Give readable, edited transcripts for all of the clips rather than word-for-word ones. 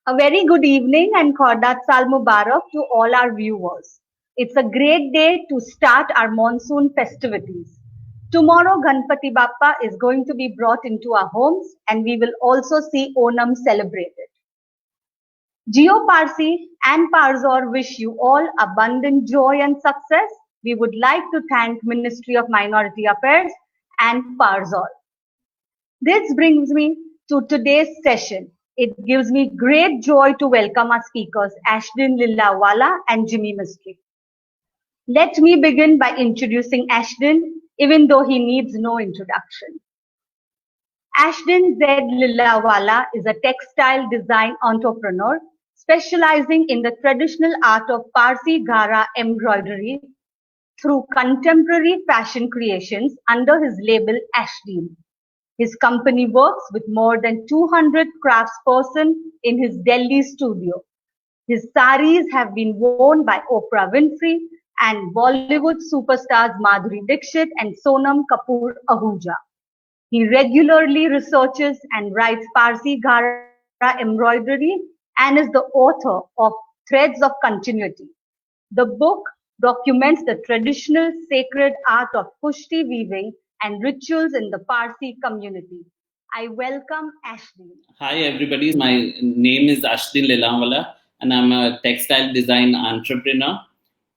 A very good evening and Khordat Sal Mubarak to all our viewers. It's a great day to start our monsoon festivities. Tomorrow, Ganpati Bappa is going to be brought into our homes and we will also see Onam celebrated. Geo Parsi and Parzor wish you all abundant joy and success. We would like to thank Ministry of Minority Affairs and Parzor. This brings me to today's session. It gives me great joy to welcome our speakers, Ashdeen Lilaowala and Jimmy Mistry. Let me begin by introducing Ashdeen, even though he needs no introduction. Ashdeen Z Lilaowala is a textile design entrepreneur specializing in the traditional art of Parsi Gara embroidery through contemporary fashion creations under his label Ashdeen. His company works with more than 200 craftspersons in his Delhi studio. His saris have been worn by Oprah Winfrey and Bollywood superstars Madhuri Dixit and Sonam Kapoor Ahuja. He regularly researches and writes Parsi Gara embroidery and is the author of Threads of Continuity. The book documents the traditional sacred art of pushti weaving and rituals in the Parsi community. I welcome Ashdeen. Hi everybody, my name is Ashdeen Lilaowala and I'm a textile design entrepreneur.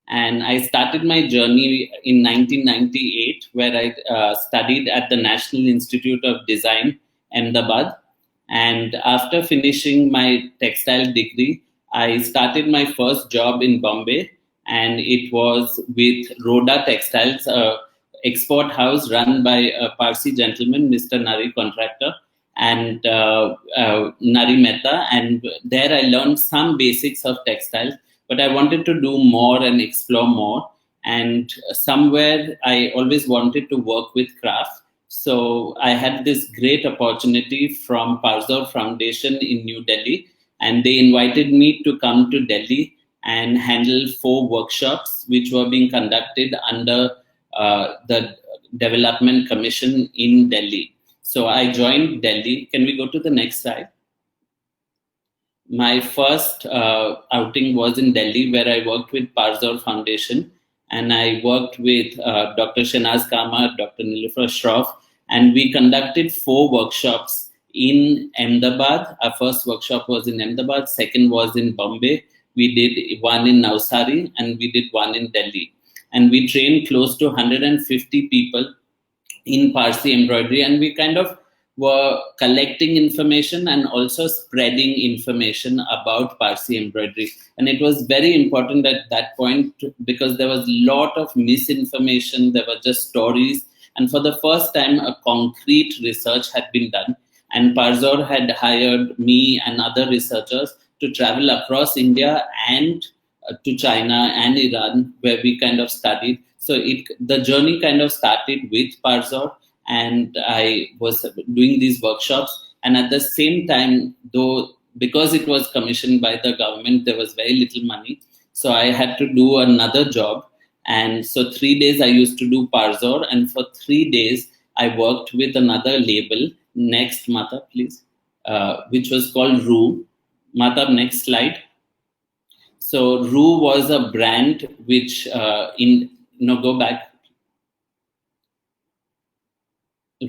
And I started my journey in 1998 where I studied at the National Institute of Design, Ahmedabad. And after finishing my textile degree, I started my first job in Bombay, and it was with Rhoda Textiles, a export house run by a Parsi gentleman, Mr. Nari Contractor, and Nari Mehta. And there I learned some basics of textiles, but I wanted to do more and explore more. And somewhere I always wanted to work with crafts. So I had this great opportunity from Parzor Foundation in New Delhi, and they invited me to come to Delhi and handle 4 workshops which were being conducted under the Development Commission in Delhi. So I joined Delhi. Can we go to the next slide? My first outing was in Delhi, where I worked with Parzor Foundation, and I worked with Dr. Shanaz Kama, Dr. Nilufar Shroff, and we conducted 4 workshops in Ahmedabad. Our first workshop was in Ahmedabad, second was in Bombay. We did one in Navsari, and we did one in Delhi. And we trained close to 150 people in Parsi embroidery, and we kind of were collecting information and also spreading information about Parsi embroidery. And it was very important at that point because there was a lot of misinformation, there were just stories. And for the first time, a concrete research had been done. And Parzor had hired me and other researchers to travel across India and to China and Iran, where we kind of studied. So the journey kind of started with Parzor, and I was doing these workshops. And at the same time, though, because it was commissioned by the government, there was very little money. So I had to do another job. And so 3 days I used to do Parzor, and for 3 days I worked with another label. Next, Mata, please, which was called Roo. Mata, next slide. So Roo was a brand which go back.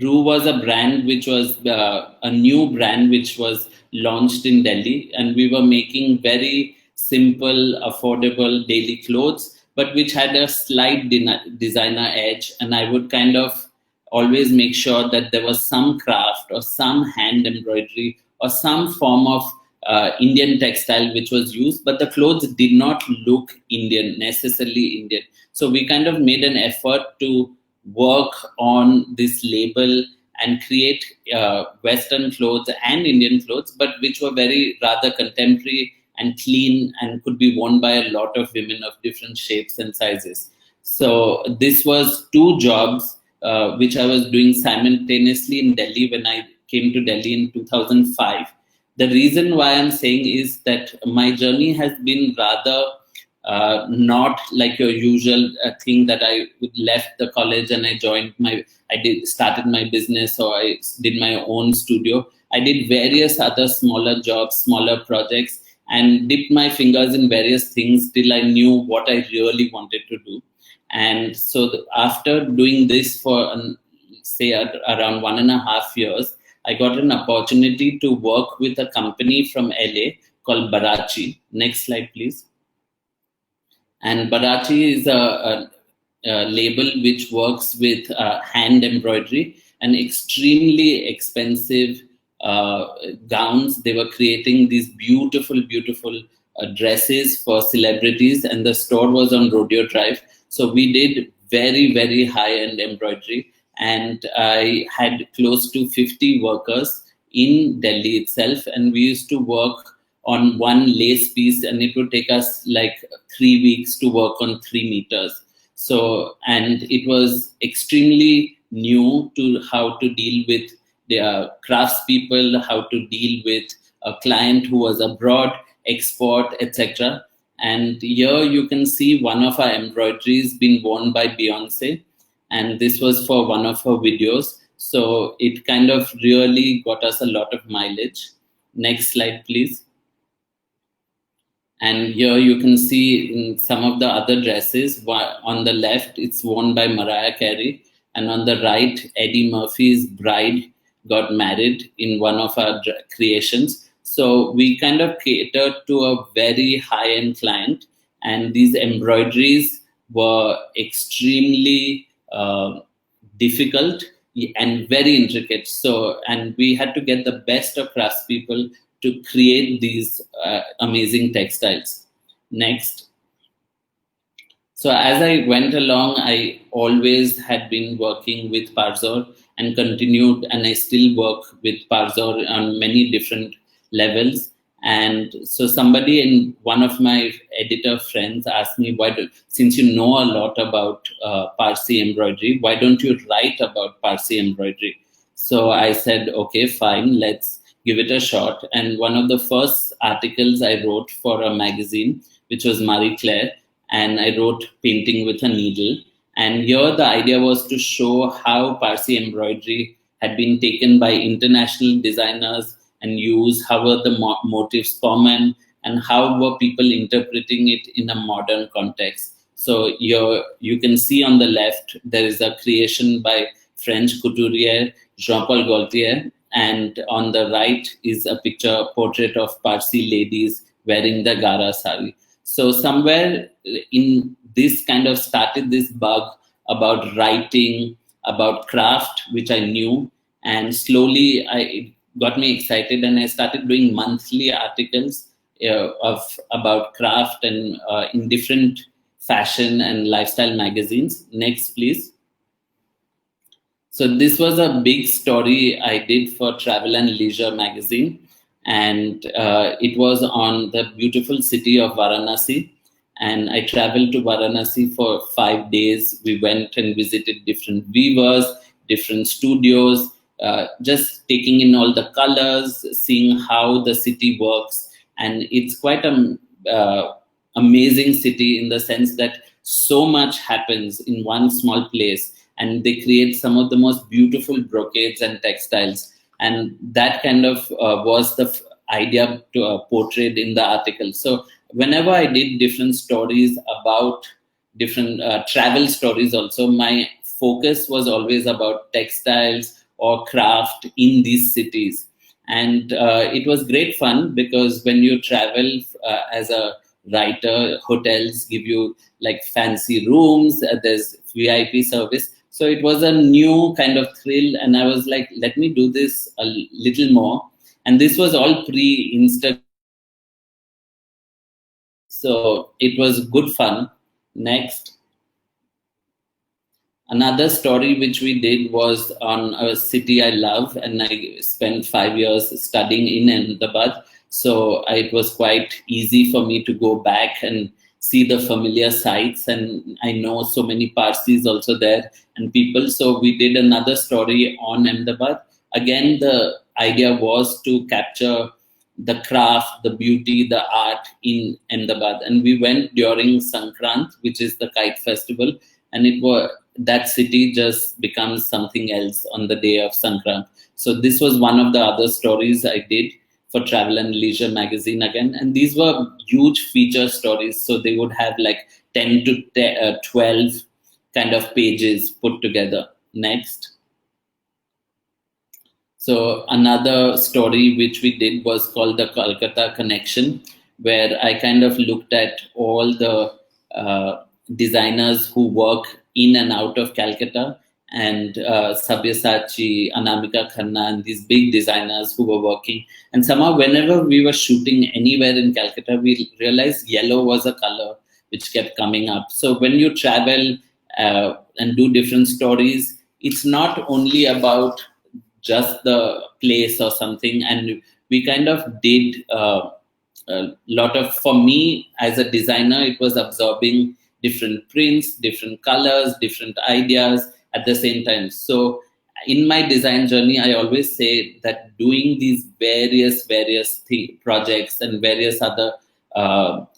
Roo was a brand which was a new brand which was launched in Delhi, and we were making very simple, affordable daily clothes, but which had a slight designer edge. And I would kind of always make sure that there was some craft or some hand embroidery or some form of Indian textile which was used, but the clothes did not look necessarily Indian. So we kind of made an effort to work on this label and create Western clothes and Indian clothes, but which were very rather contemporary and clean and could be worn by a lot of women of different shapes and sizes. So this was 2 jobs which I was doing simultaneously in Delhi when I came to Delhi in 2005. The reason why I'm saying is that my journey has been rather not like your usual thing that I left the college and I started my business or I did my own studio. I did various other smaller jobs, smaller projects, and dipped my fingers in various things till I knew what I really wanted to do. And so after doing this for say around 1.5 years, I got an opportunity to work with a company from LA called Barachi. Next slide, please. And Barachi is a label which works with hand embroidery and extremely expensive gowns. They were creating these beautiful, beautiful dresses for celebrities, and the store was on Rodeo Drive. So we did very, very high-end embroidery, and I had close to 50 workers in Delhi itself, and we used to work on one lace piece, and it would take us like 3 weeks to work on 3 meters. So, and it was extremely new to how to deal with the craftspeople, how to deal with a client who was abroad, export, etc. And here you can see one of our embroideries being worn by Beyonce, and this was for one of her videos. So it kind of really got us a lot of mileage. Next slide, please. And here you can see in some of the other dresses, on the left, it's worn by Mariah Carey. And on the right, Eddie Murphy's bride got married in one of our creations. So we kind of catered to a very high-end client. And these embroideries were extremely difficult and very intricate. So, and we had to get the best of craftspeople to create these amazing textiles. Next. So as I went along, I always had been working with Parzor and continued, and I still work with Parzor on many different levels. And so somebody in one of my editor friends asked me, since you know a lot about Parsi embroidery, why don't you write about Parsi embroidery? So I said, okay, fine, let's give it a shot. And one of the first articles I wrote for a magazine, which was Marie Claire, and I wrote Painting with a Needle. And here the idea was to show how Parsi embroidery had been taken by international designers and used, how were the motifs common, and how were people interpreting it in a modern context. So you can see on the left, there is a creation by French couturier Jean-Paul Gaultier, and on the right is a portrait of Parsi ladies wearing the Gara sari. So somewhere in this kind of started this bug about writing, about craft, which I knew, and slowly it got me excited, and I started doing monthly articles about craft and in different fashion and lifestyle magazines. Next, please. So this was a big story I did for Travel and Leisure magazine, and it was on the beautiful city of Varanasi. And I traveled to Varanasi for 5 days. We went and visited different weavers, different studios, just taking in all the colors, seeing how the city works. And it's quite an amazing city in the sense that so much happens in one small place. And they create some of the most beautiful brocades and textiles. And that kind of was the idea to portrayed in the article. So whenever I did different stories about different travel stories also, my focus was always about textiles or craft in these cities. And it was great fun, because when you travel as a writer, hotels give you like fancy rooms, there's VIP service. So it was a new kind of thrill, and I was like, let me do this a little more. And this was all pre-Instagram. So it was good fun. Next. Another story which we did was on a city I love, and I spent 5 years studying in Ahmedabad. So it was quite easy for me to go back and see the familiar sights, and I know so many Parsis also there and people. So we did another story on Ahmedabad. Again, the idea was to capture the craft, the beauty, the art in Ahmedabad. And we went during Sankrant, which is the kite festival, and that city just becomes something else on the day of Sankrant. So this was one of the other stories I did for Travel and Leisure magazine again. And these were huge feature stories. So they would have like 10 to 12 kind of pages put together. Next. So another story which we did was called the Kolkata Connection, where I kind of looked at all the designers who work in and out of Calcutta, and Sabyasachi, Anamika Khanna, and these big designers who were working. And somehow whenever we were shooting anywhere in Calcutta, we realized yellow was a color which kept coming up. So when you travel and do different stories, it's not only about just the place or something. And we kind of did a lot of, for me as a designer, it was absorbing different prints, different colors, different ideas at the same time. So in my design journey, I always say that doing these various projects and various other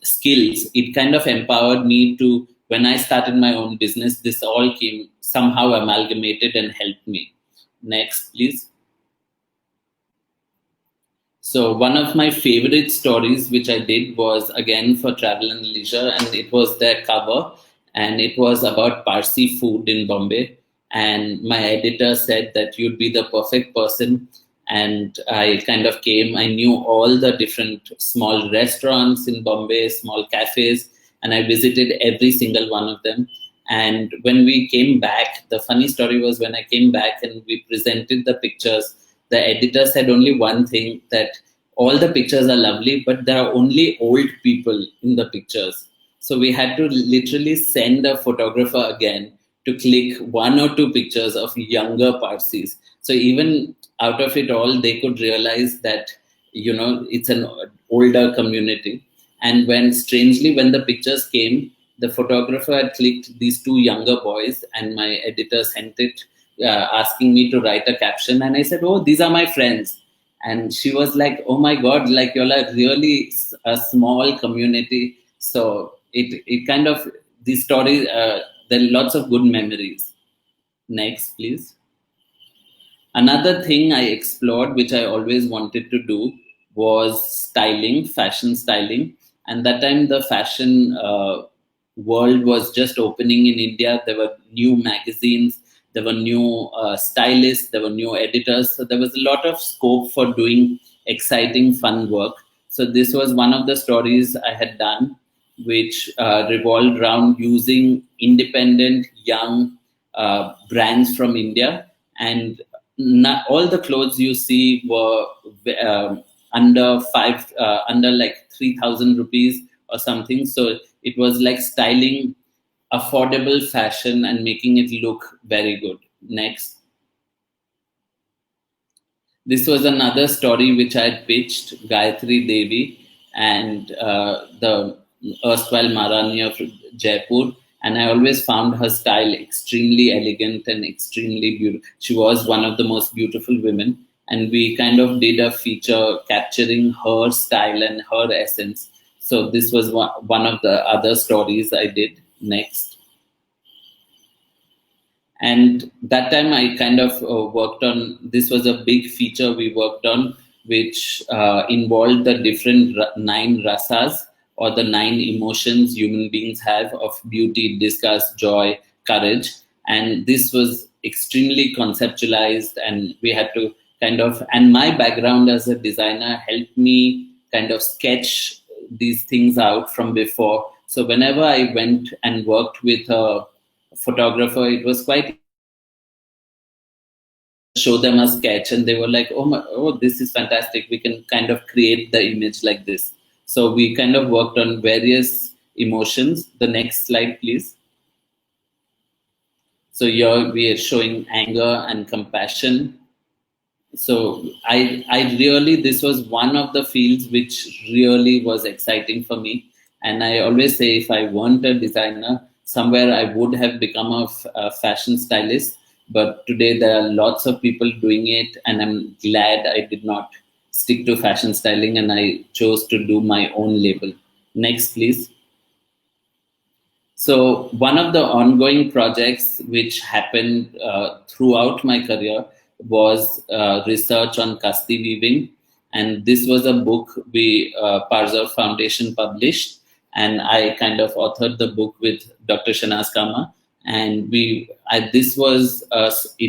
skills, it kind of empowered me to, when I started my own business, this all came somehow amalgamated and helped me. Next, please. So one of my favorite stories which I did was again for Travel and Leisure, and it was their cover, and it was about Parsi food in Bombay. And my editor said that you'd be the perfect person. And I kind of came, I knew all the different small restaurants in Bombay, small cafes, and I visited every single one of them. And when we came back, the funny story was when I came back and we presented the pictures, the editor said only one thing, that all the pictures are lovely, but there are only old people in the pictures. So we had to literally send a photographer again to click one or two pictures of younger Parsis. So even out of it all, they could realize that, it's an older community. And strangely, when the pictures came, the photographer had clicked these two younger boys, and my editor sent it asking me to write a caption. And I said, "Oh, these are my friends." And she was like, "Oh my God, like you're like really a small community." So it kind of, these stories, there are lots of good memories. Next, please. Another thing I explored, which I always wanted to do, was styling, fashion styling. And that time, the fashion world was just opening in India. There were new magazines, there were new stylists, there were new editors. So there was a lot of scope for doing exciting, fun work. So this was one of the stories I had done, which revolved around using independent, young brands from India. And not all the clothes you see were under like 3,000 rupees or something. So it was like styling affordable fashion and making it look very good. Next. This was another story which I had pitched, Gayatri Devi and the erstwhile Maharani of Jaipur. And I always found her style extremely elegant and extremely beautiful. She was one of the most beautiful women. And we kind of did a feature capturing her style and her essence. So this was one of the other stories I did. Next. And that time I kind of worked on, this was a big feature we worked on, which involved the different 9 rasas, or the 9 emotions human beings have, of beauty, disgust, joy, courage. And this was extremely conceptualized, and we had to kind of, and my background as a designer helped me kind of sketch these things out from before. So whenever I went and worked with a photographer, it was quite show them a sketch, and they were like, oh, this is fantastic, we can kind of create the image like this. So we kind of worked on various emotions. The next slide, please. So here we are showing anger and compassion. So I really, this was one of the fields which really was exciting for me. And I always say, if I weren't a designer, somewhere I would have become a fashion stylist. But today there are lots of people doing it, and I'm glad I did not stick to fashion styling and I chose to do my own label. Next, please. So one of the ongoing projects which happened throughout my career was research on Kasti weaving. And this was a book Parsi Foundation published, and I kind of authored the book with Dr. Shanaz Kama. And it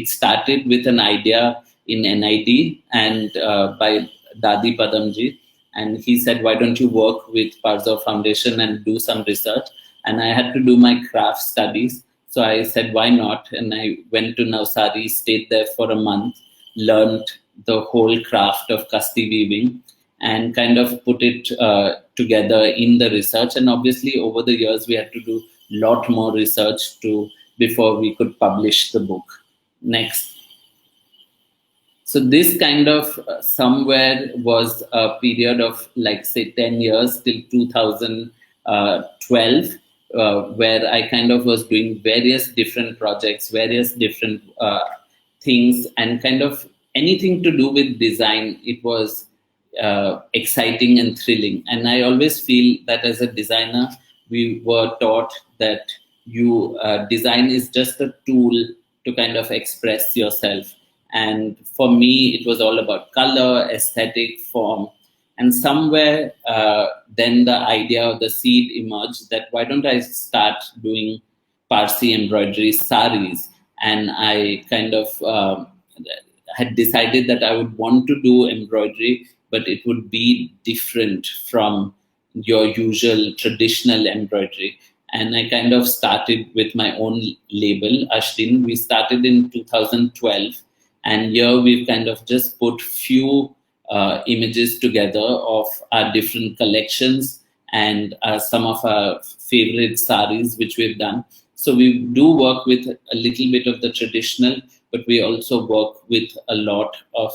started with an idea in NID and by Dadi Padamji. And he said, why don't you work with Parsi Foundation and do some research? And I had to do my craft studies. So I said, why not? And I went to Navsari, stayed there for a month, learned the whole craft of Kasti weaving, and kind of put it together in the research. And obviously, over the years, we had to do a lot more research before we could publish the book. Next. So this kind of somewhere was a period of like say 10 years till 2012, where I kind of was doing various different projects, various different things, and kind of anything to do with design. It was exciting and thrilling. And I always feel that as a designer, we were taught that design is just a tool to kind of express yourself. And for me, it was all about color, aesthetic, form. And somewhere then the idea of the seed emerged that why don't I start doing Parsi embroidery saris? And I kind of had decided that I would want to do embroidery, but it would be different from your usual traditional embroidery. And I kind of started with my own label, Ashdeen. We started in 2012. And here we've kind of just put few images together of our different collections and some of our favorite saris which we've done. So we do work with a little bit of the traditional, but we also work with a lot of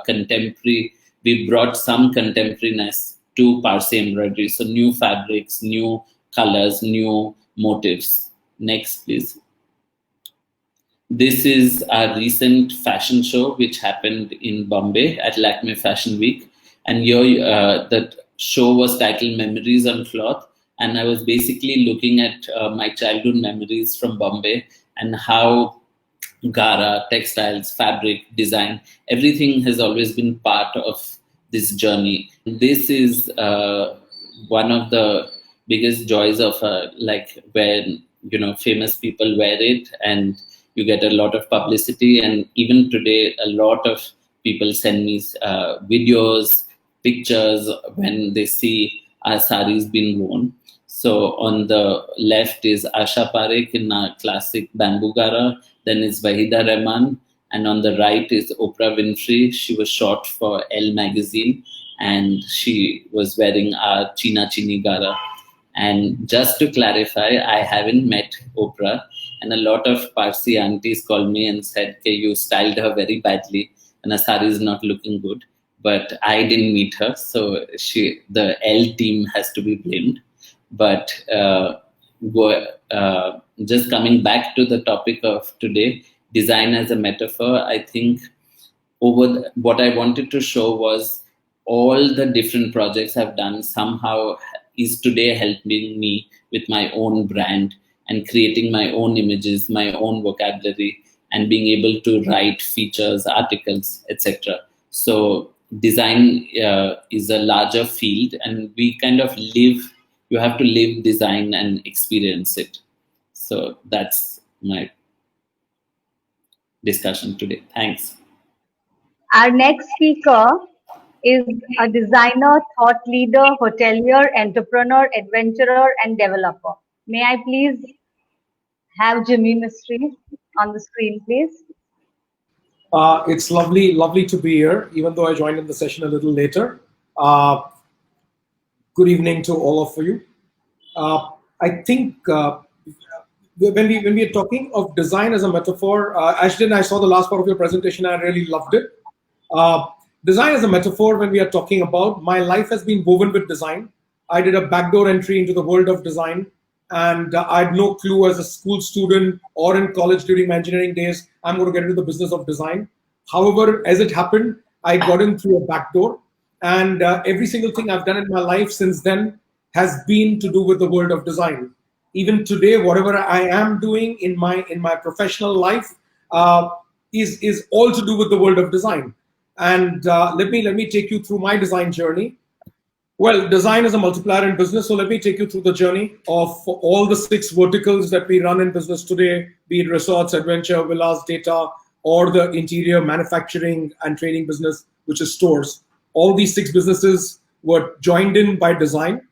contemporary. We brought some contemporariness to Parsi embroidery. So new fabrics, new colors, new motifs. Next, please. This is our recent fashion show, which happened in Bombay at Lakme Fashion Week. And here, the show was titled Memories on Cloth. And I was basically looking at my childhood memories from Bombay and how Gara, textiles, fabric, design, everything has always been part of this journey. This is one of the biggest joys of like when famous people wear it and you get a lot of publicity. And even today, a lot of people send me videos, pictures when they see our saris being worn. So on the left is Asha Parekh in a classic bamboo gara. Then is Wahida Rahman. And on the right is Oprah Winfrey. She was shot for Elle magazine. And she was wearing our China Chini gara. And just to clarify, I haven't met Oprah. And a lot of Parsi aunties called me and said, okay, you styled her very badly and her sari is not looking good. But I didn't meet her. So the L team has to be blamed. But just coming back to the topic of today, design as a metaphor, I think what I wanted to show was all the different projects I've done somehow is today helping me with my own brand and creating my own images, my own vocabulary, and being able to write features, articles, etc. So design is a larger field, and we kind of you have to live design and experience it. So that's my discussion today. Thanks. Our next speaker is a designer, thought leader, hotelier, entrepreneur, adventurer, and developer. May I please have Jimmy Mistry on the screen, please? It's lovely to be here, even though I joined in the session a little later. Good evening to all of you. I think when we are talking of design as a metaphor, Ashdeen, I saw the last part of your presentation. I really loved it. Design as a metaphor, when we are talking about, my life has been woven with design. I did a backdoor entry into the world of design, and I had no clue as a school student or in college during my engineering days, I'm going to get into the business of design. However, as it happened, I got in through a back door, and every single thing I've done in my life since then has been to do with the world of design. Even today, whatever I am doing in my professional life, is all to do with the world of design. And let me take you through my design journey. Well, design is a multiplier in business, so let me take you through the journey of all the 6 verticals that we run in business today, be it resorts, adventure, villas, data, or the interior manufacturing and trading business, which is stores. All these 6 businesses were joined in by design.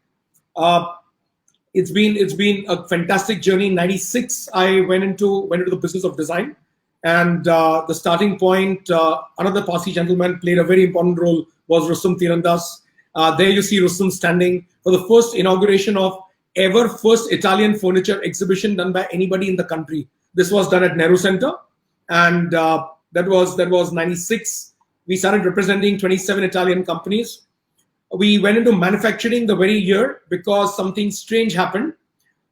It's been a fantastic journey. In '96, I went into the business of design, and the starting point, another Parsi gentleman played a very important role, was Rustam Tirandas. There you see Rustam standing for the first inauguration of first Italian furniture exhibition done by anybody in the country. This was done at Nehru Center, and that was '96. We started representing 27 Italian companies. We went into manufacturing the very year because something strange happened.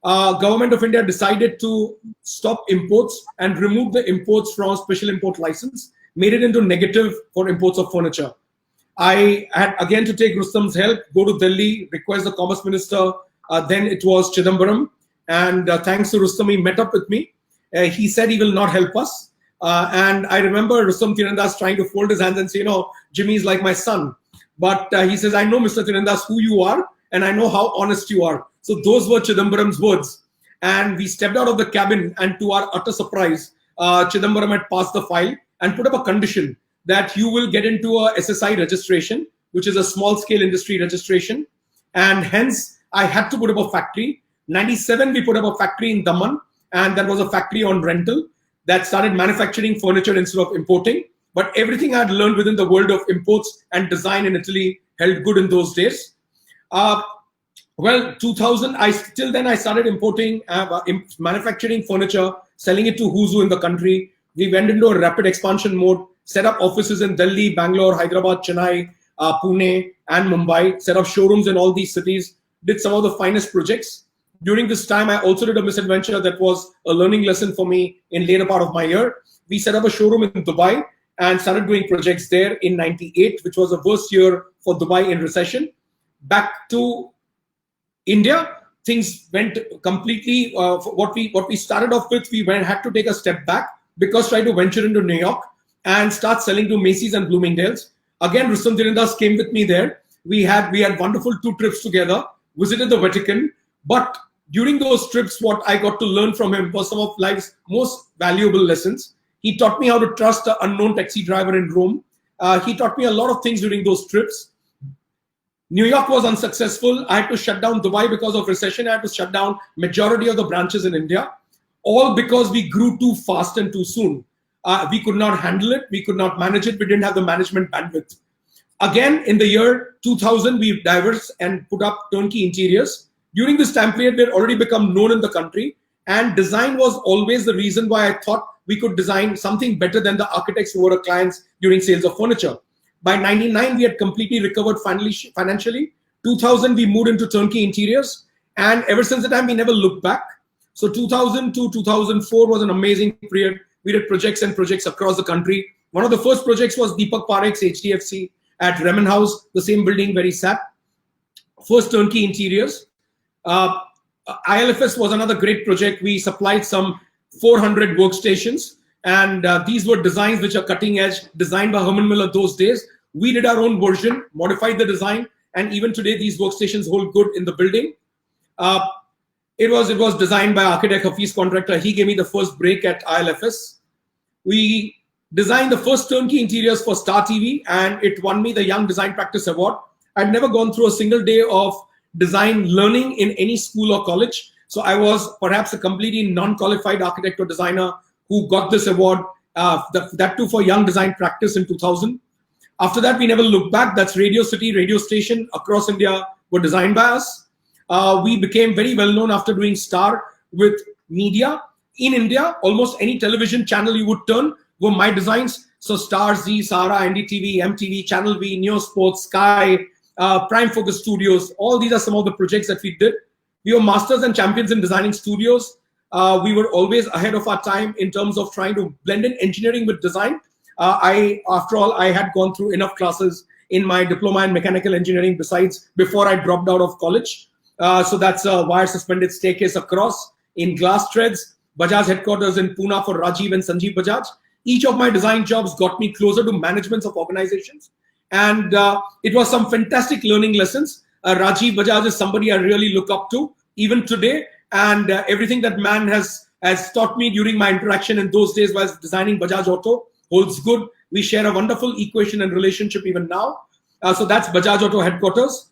Government of India decided to stop imports and remove the imports from special import license, made it into negative for imports of furniture. I had again to take Rustam's help, go to Delhi, request the commerce minister. Then it was Chidambaram, and thanks to Rustam, he met up with me. He said he will not help us. And I remember Rustam Tirandas trying to fold his hands and say, Jimmy's like my son. But he says, I know, Mr. Tirandas, who you are, and I know how honest you are. So those were Chidambaram's words. And we stepped out of the cabin, and to our utter surprise, Chidambaram had passed the file and put up a condition that you will get into a SSI registration, which is a small-scale industry registration. And hence, I had to put up a factory. '97, we put up a factory in Daman, and that was a factory on rental that started manufacturing furniture instead of importing. But everything I had learned within the world of imports and design in Italy held good in those days. Well, 2000, till then I started importing, manufacturing furniture, selling it to who's who in the country. We went into a rapid expansion mode, set up offices in Delhi, Bangalore, Hyderabad, Chennai, Pune, and Mumbai, set up showrooms in all these cities, did some of the finest projects. During this time, I also did a misadventure that was a learning lesson for me in later part of my year. We set up a showroom in Dubai and started doing projects there in '98, which was the worst year for Dubai in recession. Back to India, things went completely, what we started off with, we had to take a step back because tried to venture into New York and start selling to Macy's and Bloomingdale's. Again, Rustam Tirandas came with me there. We had wonderful 2 trips together, visited the Vatican, but during those trips, what I got to learn from him was some of life's most valuable lessons. He taught me how to trust an unknown taxi driver in Rome. He taught me a lot of things during those trips. New York was unsuccessful. I had to shut down Dubai because of recession. I had to shut down majority of the branches in India, all because we grew too fast and too soon. We could not handle it. We could not manage it. We didn't have the management bandwidth. Again, in the year 2000, we diverged and put up Turnkey Interiors. During this time period, we had already become known in the country, and design was always the reason why I thought we could design something better than the architects who were our clients during sales of furniture. By '99, we had completely recovered financially. 2000, we moved into Turnkey Interiors, and ever since that time, we never looked back. So 2000 to 2004 was an amazing period. We did projects and projects across the country. One of the first projects was Deepak Parekh's HDFC at Reman House, the same building where he sat. First Turnkey Interiors. ILFS was another great project. We supplied some 400 workstations, and these were designs which are cutting edge, designed by Herman Miller those days. We did our own version, modified the design, and even today these workstations hold good in the building. It was designed by architect Hafiz Contractor. He gave me the first break at ILFS. We designed the first Turnkey Interiors for Star TV, and it won me the Young Design Practice Award. I'd never gone through a single day of design learning in any school or college. So I was perhaps a completely non-qualified architect or designer who got this award, that too for Young Design Practice in 2000. After that, we never looked back. That's Radio City, radio station across India were designed by us. We became very well known after doing Star with media. In India, almost any television channel you would turn were my designs. So Star, Z, Sara, NDTV, MTV, Channel V, Neo Sports, Sky, Prime Focus Studios. All these are some of the projects that we did. We were masters and champions in designing studios. We were always ahead of our time in terms of trying to blend in engineering with design. After all, I had gone through enough classes in my diploma in mechanical engineering before I dropped out of college. So that's a wire suspended staircase across in glass threads. Bajaj headquarters in Pune for Rajiv and Sanjeev Bajaj. Each of my design jobs got me closer to managements of organizations. And it was some fantastic learning lessons. Rajiv Bajaj is somebody I really look up to, even today. And everything that man has taught me during my interaction in those days while designing Bajaj Auto holds good. We share a wonderful equation and relationship even now. So that's Bajaj Auto headquarters.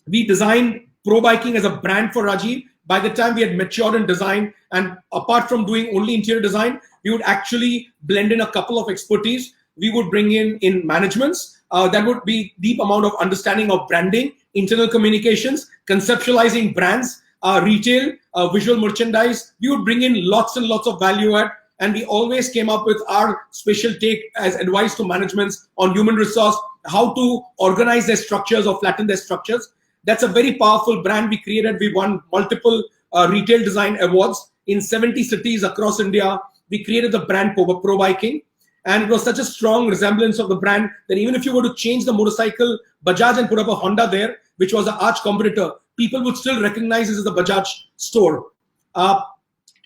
We designed Pro Biking as a brand for Rajiv. By the time we had matured in design, and apart from doing only interior design, we would actually blend in a couple of expertise. We would bring in managements. That would be deep amount of understanding of branding, internal communications, conceptualizing brands, retail, visual merchandise. We would bring in lots and lots of value add, and we always came up with our special take as advice to managements on human resource, how to organize their structures or flatten their structures. That's a very powerful brand we created. We won multiple retail design awards in 70 cities across India. We created the brand Pro Biking. And it was such a strong resemblance of the brand that even if you were to change the motorcycle Bajaj and put up a Honda there, which was an arch competitor, people would still recognize this as the Bajaj store.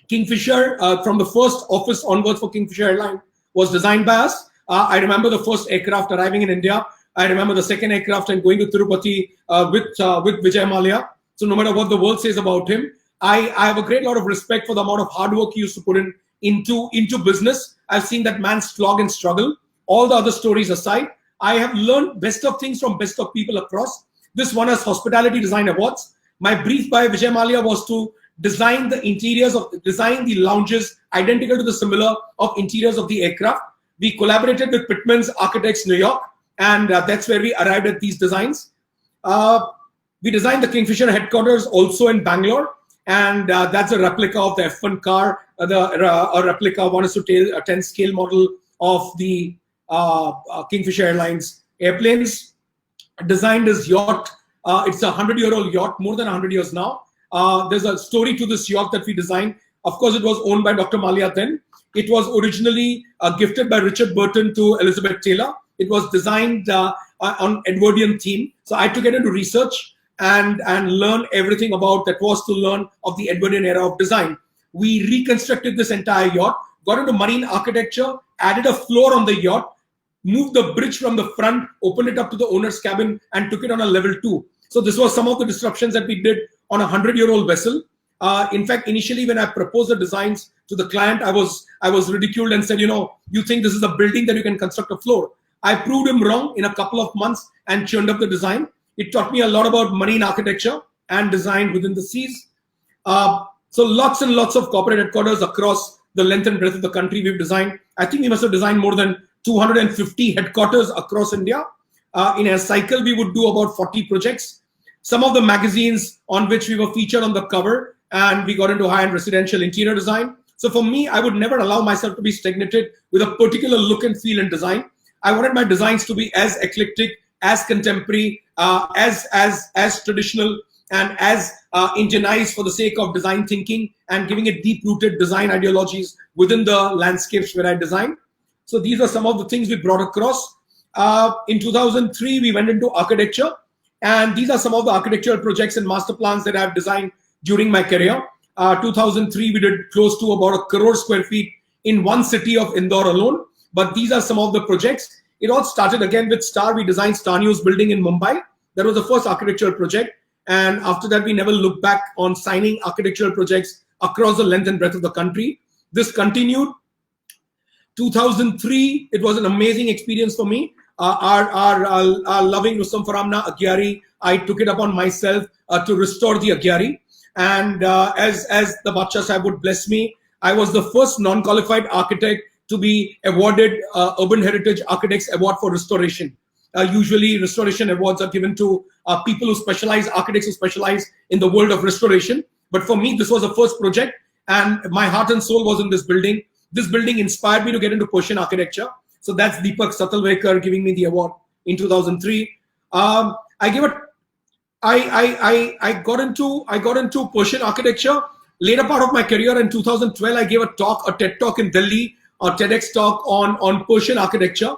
Kingfisher, from the first office onwards for Kingfisher Airline, was designed by us. I remember the first aircraft arriving in India. I remember the second aircraft and going to Tirupati with Vijay Mallya. So no matter what the world says about him, I have a great lot of respect for the amount of hard work he used to put into business. I've seen that man slog and struggle. All the other stories aside, I have learned best of things from best of people across. This won us Hospitality Design Awards. My brief by Vijay Mallya was to design the interiors design the lounges identical to the similar of interiors of the aircraft. We collaborated with Pittman's Architects New York, and that's where we arrived at these designs. We designed the Kingfisher headquarters also in Bangalore, and that's a replica of the F1 car, a replica 1:10 scale model of the Kingfisher Airlines airplanes. Designed this yacht. It's a 100-year-old yacht, more than 100 years now. There's a story to this yacht that we designed. Of course, it was owned by Dr. Mallya then. It was originally gifted by Richard Burton to Elizabeth Taylor. It was designed on Edwardian theme. So I had to get into research and learn everything about that was to learn of the Edwardian era of design. We reconstructed this entire yacht, got into marine architecture, added a floor on the yacht, moved the bridge from the front, opened it up to the owner's cabin, and took it on a level 2. So this was some of the disruptions that we did on a 100-year-old vessel. In fact, initially when I proposed the designs to the client, I was ridiculed and said, you think this is a building that you can construct a floor. I proved him wrong in a couple of months and churned up the design. It taught me a lot about marine architecture and design within the seas. So lots and lots of corporate headquarters across the length and breadth of the country we've designed. I think we must have designed more than 250 headquarters across India. In a cycle, we would do about 40 projects. Some of the magazines on which we were featured on the cover, and we got into high-end residential interior design. So for me, I would never allow myself to be stagnated with a particular look and feel in design. I wanted my designs to be as eclectic, as contemporary, as traditional, and as indigenized for the sake of design thinking and giving it deep-rooted design ideologies within the landscapes where I design. So these are some of the things we brought across. In 2003, we went into architecture, and these are some of the architectural projects and master plans that I've designed during my career. 2003, we did close to about 1 crore square feet in one city of Indore alone. But these are some of the projects. It all started again with Star. We designed Star News building in Mumbai. That was the first architectural project. And after that, we never looked back on signing architectural projects across the length and breadth of the country. This continued. 2003, it was an amazing experience for me. Our loving Rustam Faramna Agyari, I took it upon myself to restore the Agyari. And as the Badshah Sahib would bless me, I was the first non-qualified architect to be awarded Urban Heritage Architects Award for restoration. Usually restoration awards are given to people who specialize, architects who specialize in the world of restoration. But for me, this was the first project, and my heart and soul was in this building. This building inspired me to get into Persian architecture. So that's Deepak Satalvekar giving me the award in 2003. I got into Persian architecture. Later part of my career in 2012, I gave a TED talk in Delhi, a TEDx talk on Persian architecture.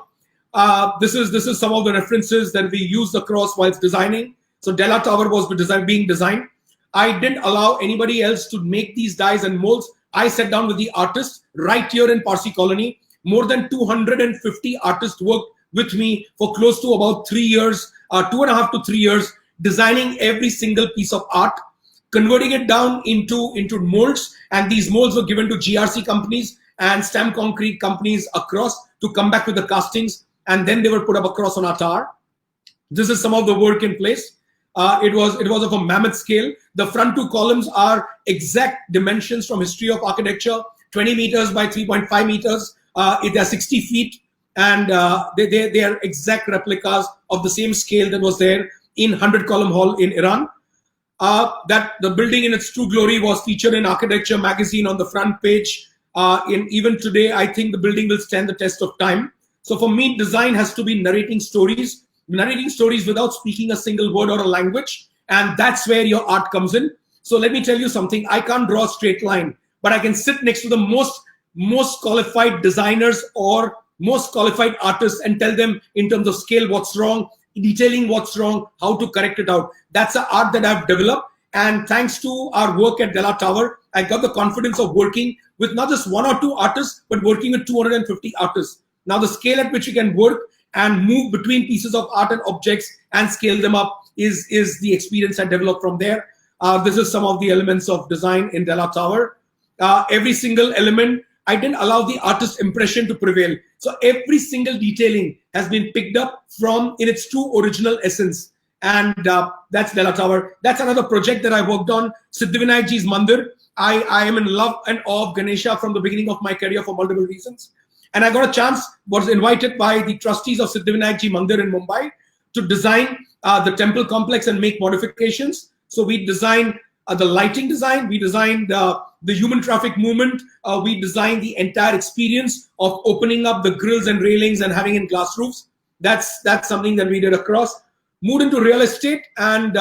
This is some of the references that we used across whilst designing. So Della Tower was being designed. I didn't allow anybody else to make these dies and molds. I sat down with the artists right here in Parsi Colony. More than 250 artists worked with me for close to about 3 years, 2.5 to 3 years, designing every single piece of art, converting it down into molds, and these molds were given to GRC companies and stamp concrete companies across to come back with the castings, and then they were put up across on our tower. This is some of the work in place. It was of a mammoth scale. The front two columns are exact dimensions from history of architecture, 20 meters by 3.5 meters. They are 60 feet, and they are exact replicas of the same scale that was there in 100-column hall in Iran. That the building in its true glory was featured in Architecture magazine on the front page. Even today, I think the building will stand the test of time. So for me, design has to be narrating stories without speaking a single word or a language, and that's where your art comes in. So let me tell you something. I can't draw a straight line, but I can sit next to the most qualified designers or most qualified artists and tell them in terms of scale what's wrong, detailing what's wrong, how to correct it out. That's the art that I've developed, and thanks to our work at Della Tower, I got the confidence of working with not just 1 or 2 artists, but working with 250 artists. Now the scale at which you can work and move between pieces of art and objects and scale them up is the experience I developed from there. This is some of the elements of design in Della Tower. Every single element, I didn't allow the artist's impression to prevail. So every single detailing has been picked up from in its true original essence. And that's Della Tower. That's another project that I worked on, Siddhivinayak Ji's Mandir. I am in love and awe of Ganesha from the beginning of my career for multiple reasons. And I got a chance, was invited by the trustees of Siddhivinayak Ji Mandir in Mumbai to design the temple complex and make modifications. So we designed the lighting design, we designed the human traffic movement, we designed the entire experience of opening up the grills and railings and having in glass roofs. That's something that we did across. Moved into real estate, and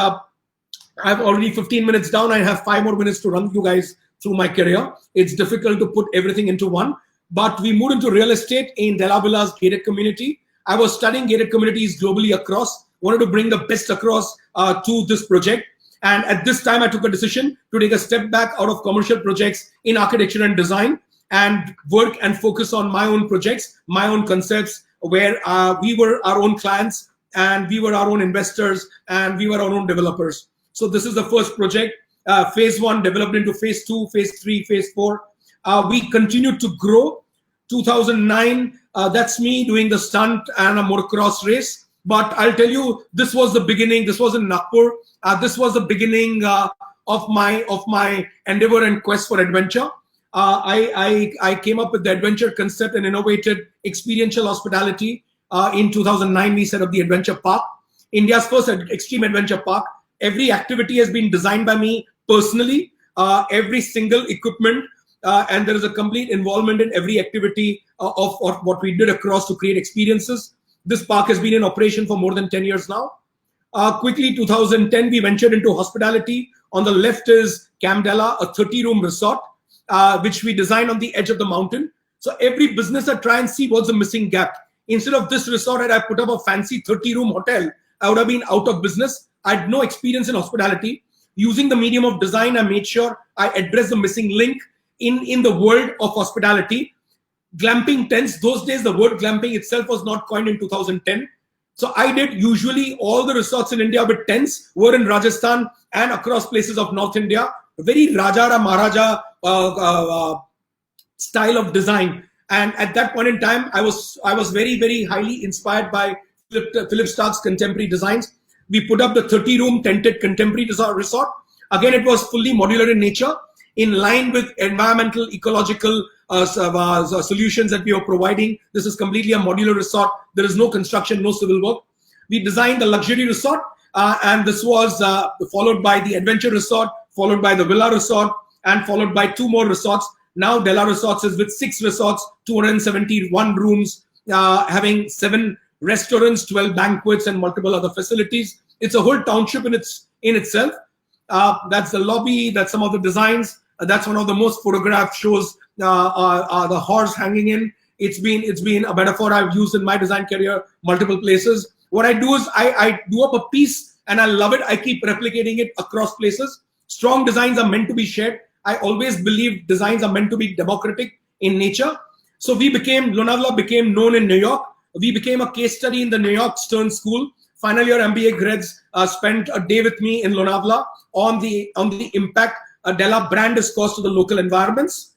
I've already 15 minutes down. I have 5 more minutes to run you guys through my career. It's difficult to put everything into one. But we moved into real estate in Della Villa's gated community. I was studying gated communities globally across, wanted to bring the best across to this project. And at this time, I took a decision to take a step back out of commercial projects in architecture and design and work and focus on my own projects, my own concepts, where we were our own clients and we were our own investors and we were our own developers. So this is the first project, phase 1 developed into phase 2, phase 3, phase 4. We continued to grow. 2009, that's me doing the stunt and a motocross race. But I'll tell you, this was the beginning. This was in Nagpur. This was the beginning of my endeavor and quest for adventure. I came up with the adventure concept and innovated experiential hospitality. In 2009, we set up the Adventure Park, India's first extreme adventure park. Every activity has been designed by me personally, every single equipment, and there is a complete involvement in every activity of what we did across to create experiences. This park has been in operation for more than 10 years now. Quickly, 2010, we ventured into hospitality. On the left is Camp Della, a 30-room resort, which we designed on the edge of the mountain. So every business I try and see what's the missing gap. Instead of this resort, had I put up a fancy 30-room hotel, I would have been out of business. I had no experience in hospitality. Using the medium of design, I made sure I addressed the missing link in the world of hospitality. Glamping tents, those days the word glamping itself was not coined in 2010. So I did usually all the resorts in India with tents were in Rajasthan and across places of North India. Very Rajara Maharaja style of design. And at that point in time, I was very, very highly inspired by Philip Stark's contemporary designs. We put up the 30-room tented contemporary resort. Again, it was fully modular in nature, in line with environmental, ecological solutions that we are providing. This is completely a modular resort. There is no construction, no civil work. We designed the luxury resort, and this was followed by the adventure resort, followed by the villa resort, and followed by 2 more resorts. Now Della Resorts is with 6 resorts, 271 rooms, having 7 restaurants, 12 banquets, and multiple other facilities. It's a whole township in itself. That's the lobby. That's some of the designs. That's one of the most photographed shows. The horse hanging in. It's been a metaphor I've used in my design career multiple places. What I do is I do up a piece and I love it. I keep replicating it across places. Strong designs are meant to be shared. I always believed designs are meant to be democratic in nature. So Lonavala became known in New York. We became a case study in the New York Stern School. Final year MBA grads spent a day with me in Lonavala on the impact a Della brand has caused to the local environments.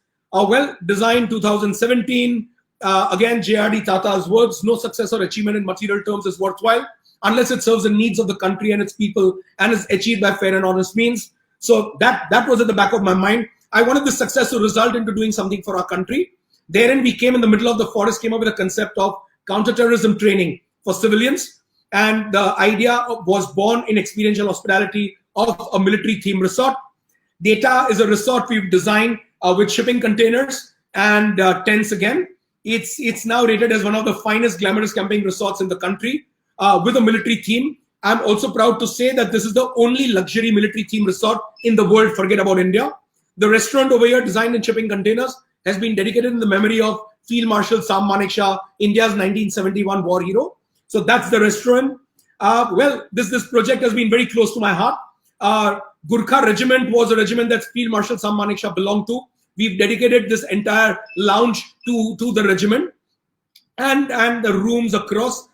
Design 2017. Again, JRD Tata's words, no success or achievement in material terms is worthwhile unless it serves the needs of the country and its people and is achieved by fair and honest means. So that was at the back of my mind. I wanted this success to result into doing something for our country. Therein, we came in the middle of the forest, came up with a concept of counter-terrorism training for civilians. And the idea was born in experiential hospitality of a military-themed resort. Data is a resort we've designed with shipping containers and tents again. It's now rated as one of the finest glamorous camping resorts in the country with a military theme. I'm also proud to say that this is the only luxury military theme resort in the world, forget about India. The restaurant over here, designed in shipping containers, has been dedicated in the memory of Field Marshal Sam Manekshaw, India's 1971 war hero. So that's the restaurant. This project has been very close to my heart. Gurkha Regiment was a regiment that Field Marshal Sam Manekshaw belonged to. We've dedicated this entire lounge to the regiment and the rooms across.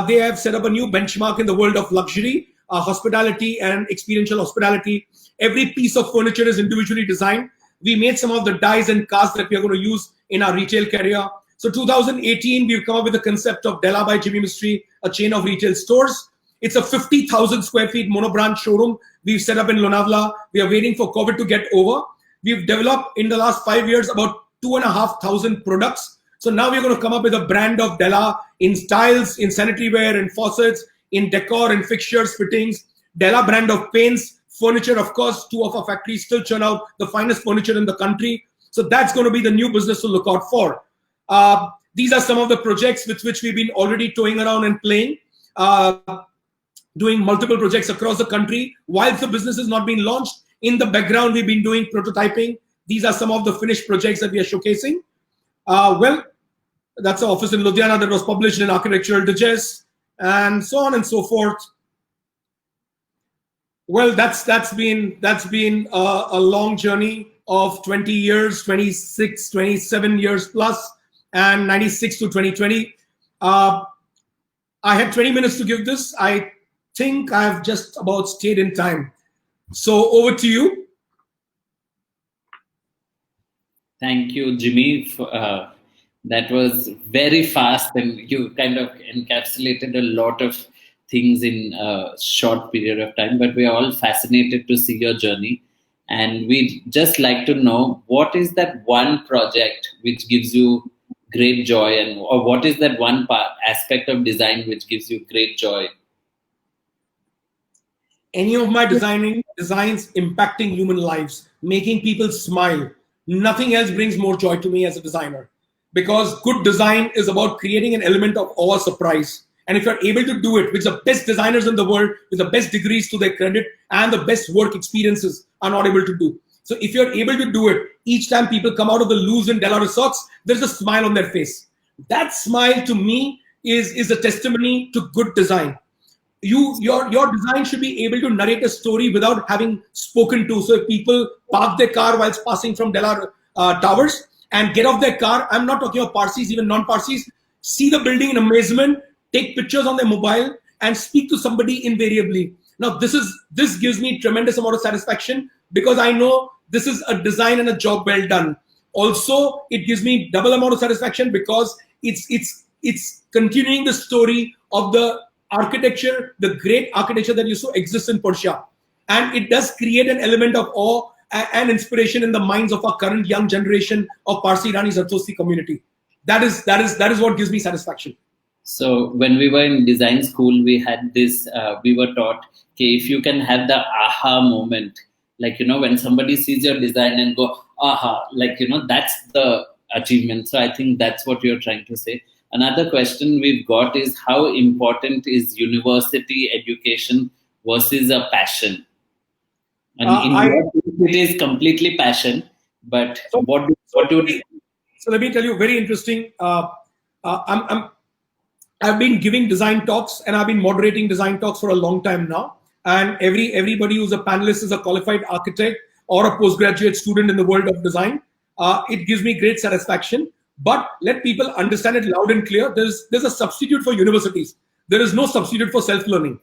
They have set up a new benchmark in the world of luxury, hospitality and experiential hospitality. Every piece of furniture is individually designed. We made some of the dies and casts that we are going to use in our retail career. So 2018, we've come up with the concept of Della by Jimmy Mistry, a chain of retail stores. It's a 50,000 square feet mono-brand showroom we've set up in Lonavala. We are waiting for COVID to get over. We've developed in the last 5 years about 2,500 products. So now we're going to come up with a brand of Della in styles, in sanitary ware, in faucets, in decor, in fixtures, fittings. Della brand of paints, furniture, of course. 2 of our factories still churn out the finest furniture in the country. So that's going to be the new business to look out for. These are some of the projects with which we've been already toying around and playing, doing multiple projects across the country. Whilst the business has not been launched, in the background, we've been doing prototyping. These are some of the finished projects that we are showcasing. That's an office in Ludhiana that was published in Architectural Digest, and so on and so forth. Well, that's been a long journey of 20 years, 26, 27 years plus, and 96 to 2020. I had 20 minutes to give this. I think I've just about stayed in time. So over to you. Thank you, Jimmy. That was very fast, and you kind of encapsulated a lot of things in a short period of time. But we are all fascinated to see your journey. And we'd just like to know, what is that one project which gives you great joy, or what is that one aspect of design which gives you great joy? Any of my designs impacting human lives, making people smile. Nothing else brings more joy to me as a designer, because good design is about creating an element of awe, surprise. And if you're able to do it, which the best designers in the world with the best degrees to their credit and the best work experiences are not able to do. So if you're able to do it, each time people come out of the loos in Della resorts, there's a smile on their face. That smile to me is a testimony to good design. Your design should be able to narrate a story without having spoken to. So if people park their car whilst passing from Della Towers and get off their car, I'm not talking about Parsis, even non-Parsis, see the building in amazement, take pictures on their mobile and speak to somebody invariably. Now this gives me tremendous amount of satisfaction, because I know this is a design and a job well done. Also, it gives me double amount of satisfaction because it's continuing the story of the architecture, the great architecture that used to exist in Persia. And it does create an element of awe and inspiration in the minds of our current young generation of Parsi Rani Zardosti community. That is what gives me satisfaction. So when we were in design school, we had this, we were taught, okay, if you can have the aha moment, like, when somebody sees your design and go, aha, like, that's the achievement. So I think that's what you're trying to say. Another question we've got is, how important is university education versus a passion? And it is completely passion, but so let me tell you, very interesting. I've been giving design talks and I've been moderating design talks for a long time now. And everybody who's a panelist is a qualified architect or a postgraduate student in the world of design. It gives me great satisfaction. But let people understand it loud and clear. There's a substitute for universities. There is no substitute for self-learning.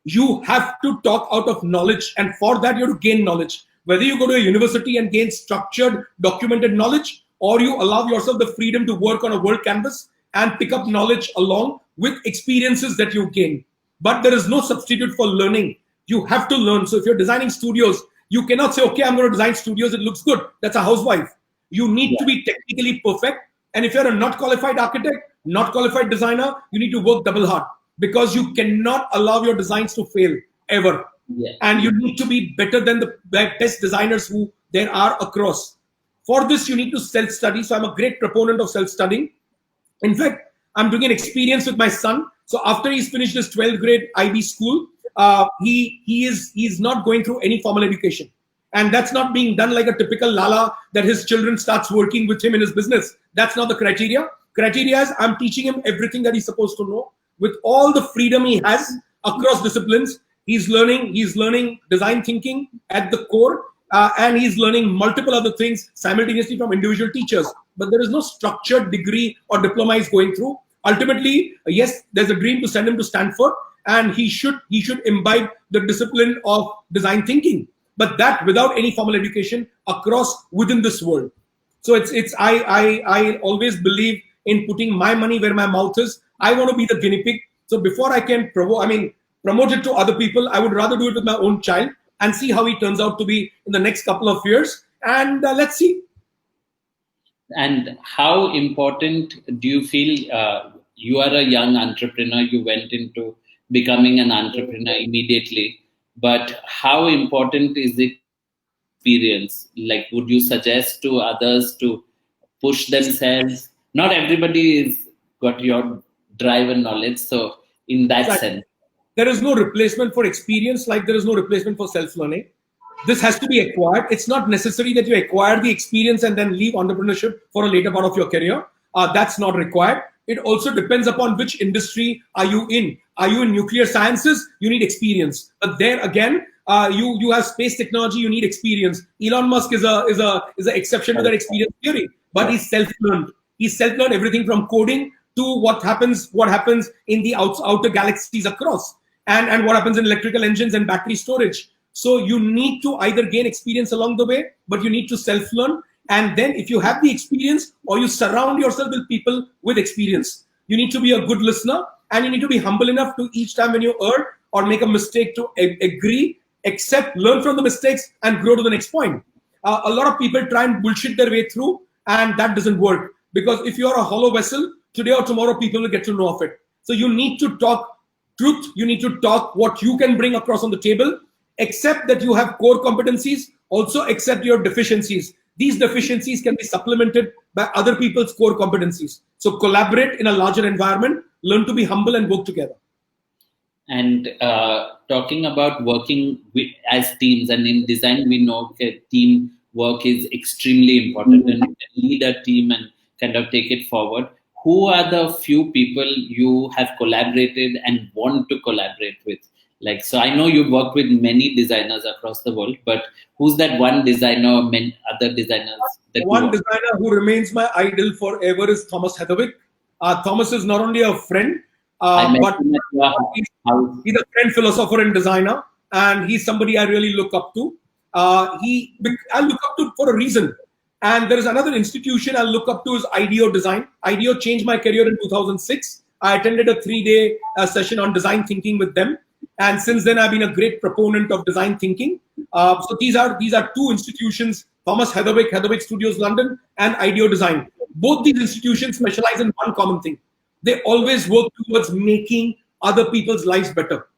You have to talk out of knowledge, and for that you have to gain knowledge. Whether you go to a university and gain structured, documented knowledge, or you allow yourself the freedom to work on a world canvas and pick up knowledge along with experiences that you gain. But there is no substitute for learning. You have to learn. So if you're designing studios, you cannot say, okay, I'm going to design studios, it looks good. That's a housewife. You need to be technically perfect. And if you're a not qualified architect, not qualified designer, you need to work double hard, because you cannot allow your designs to fail ever. And you need to be better than the best designers who there are across. For this, you need to self-study. So I'm a great proponent of self-studying. In fact, I'm doing an experience with my son. So after he's finished his 12th grade IB school, he's not going through any formal education. And that's not being done like a typical Lala that his children starts working with him in his business. That's not the criteria. Criteria is I'm teaching him everything that he's supposed to know with all the freedom he has across disciplines. He's learning design thinking at the core, and he's learning multiple other things simultaneously from individual teachers. But there is no structured degree or diploma he's going through. Ultimately, yes, there's a dream to send him to Stanford, and he should imbibe the discipline of design thinking. But that without any formal education across within this world. So I always believe in putting my money where my mouth is. I want to be the guinea pig. So before I can promote it to other people, I would rather do it with my own child and see how he turns out to be in the next couple of years. And let's see. And how important do you feel, you are a young entrepreneur, you went into becoming an entrepreneur immediately, but how important is the experience? Like, would you suggest to others to push themselves? Not everybody is got your drive and knowledge. So in that sense, there is no replacement for experience, like there is no replacement for self-learning. This has to be acquired. It's not necessary that you acquire the experience and then leave entrepreneurship for a later part of your career. That's not required. It also depends upon which industry are you in. Are you in nuclear sciences? You need experience. But there again, you have space technology. You need experience. Elon Musk is an exception to that experience theory. But he's self-learned. He's self-learned everything from coding to what happens in the outer galaxies across, and what happens in electrical engines and battery storage. So you need to either gain experience along the way, but you need to self-learn. And then if you have the experience, or you surround yourself with people with experience, you need to be a good listener, and you need to be humble enough to each time when you err or make a mistake to agree, accept, learn from the mistakes, and grow to the next point. A lot of people try and bullshit their way through, and that doesn't work, because if you are a hollow vessel, today or tomorrow people will get to know of it. So you need to talk truth. You need to talk what you can bring across on the table. Accept that you have core competencies. Also accept your deficiencies. These deficiencies can be supplemented by other people's core competencies. So collaborate in a larger environment. Learn to be humble and work together. And talking about working as teams, and in design, we know team work is extremely important, and you can lead a team and kind of take it forward. Who are the few people you have collaborated and want to collaborate with? Like, so I know you work with many designers across the world, but who's that one designer or many other designers? One designer who remains my idol forever is Thomas Heatherwick. Thomas is not only a friend, but he's a friend, philosopher, and designer, and he's somebody I really look up to. I look up to for a reason. And there is another institution I look up to is IDEO Design. IDEO changed my career in 2006. I attended a 3-day session on design thinking with them. And since then, I've been a great proponent of design thinking. So these are two institutions, Thomas Heatherwick, Heatherwick Studios London, and IDEO Design. Both these institutions specialize in one common thing. They always work towards making other people's lives better.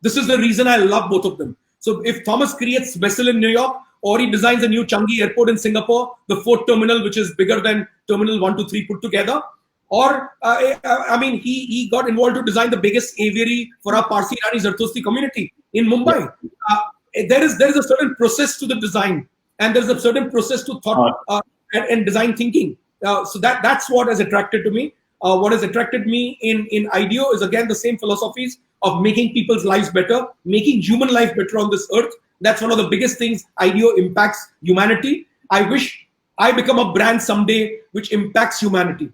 This is the reason I love both of them. So if Thomas creates vessel in New York, or he designs a new Changi airport in Singapore, the 4th terminal, which is bigger than Terminal 1, 2, 3 put together. Or, he got involved to design the biggest aviary for our Parsi Gara community in Mumbai. There is a certain process to the design, and there's a certain process to thought and design thinking. So that's what has attracted to me. What has attracted me in IDEO is, again, the same philosophies of making people's lives better, making human life better on this earth, That's one of the biggest things IDEO impacts humanity. I wish I become a brand someday which impacts humanity.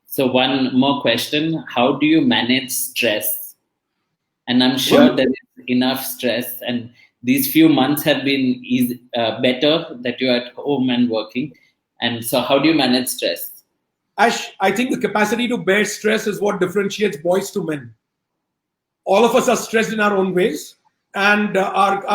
So one more question: how do you manage stress? And I'm sure Well, there is enough stress, and these few months have been better that you're at home and working. And so, how do you manage stress? Ash, I think the capacity to bear stress is what differentiates boys to men. All of us are stressed in our own ways, and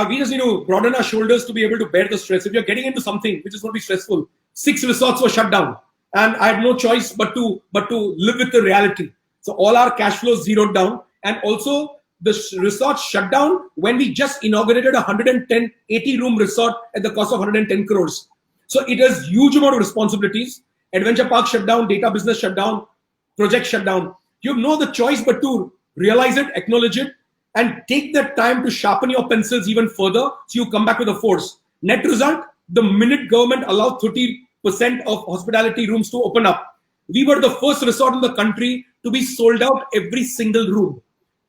we just need to broaden our shoulders to be able to bear the stress. If you're getting into something which is going to be stressful, 6 resorts were shut down, and I had no choice but to live with the reality. So all our cash flows zeroed down, and also the resort shut down when we just inaugurated a 110 80-room resort at the cost of 110 crores. So it has huge amount of responsibilities. Adventure park shut down, data business shut down, project shut down. You have no other choice but to realize it, acknowledge it, and take that time to sharpen your pencils even further so you come back with a force. Net result, the minute government allowed 30% of hospitality rooms to open up, we were the first resort in the country to be sold out every single room.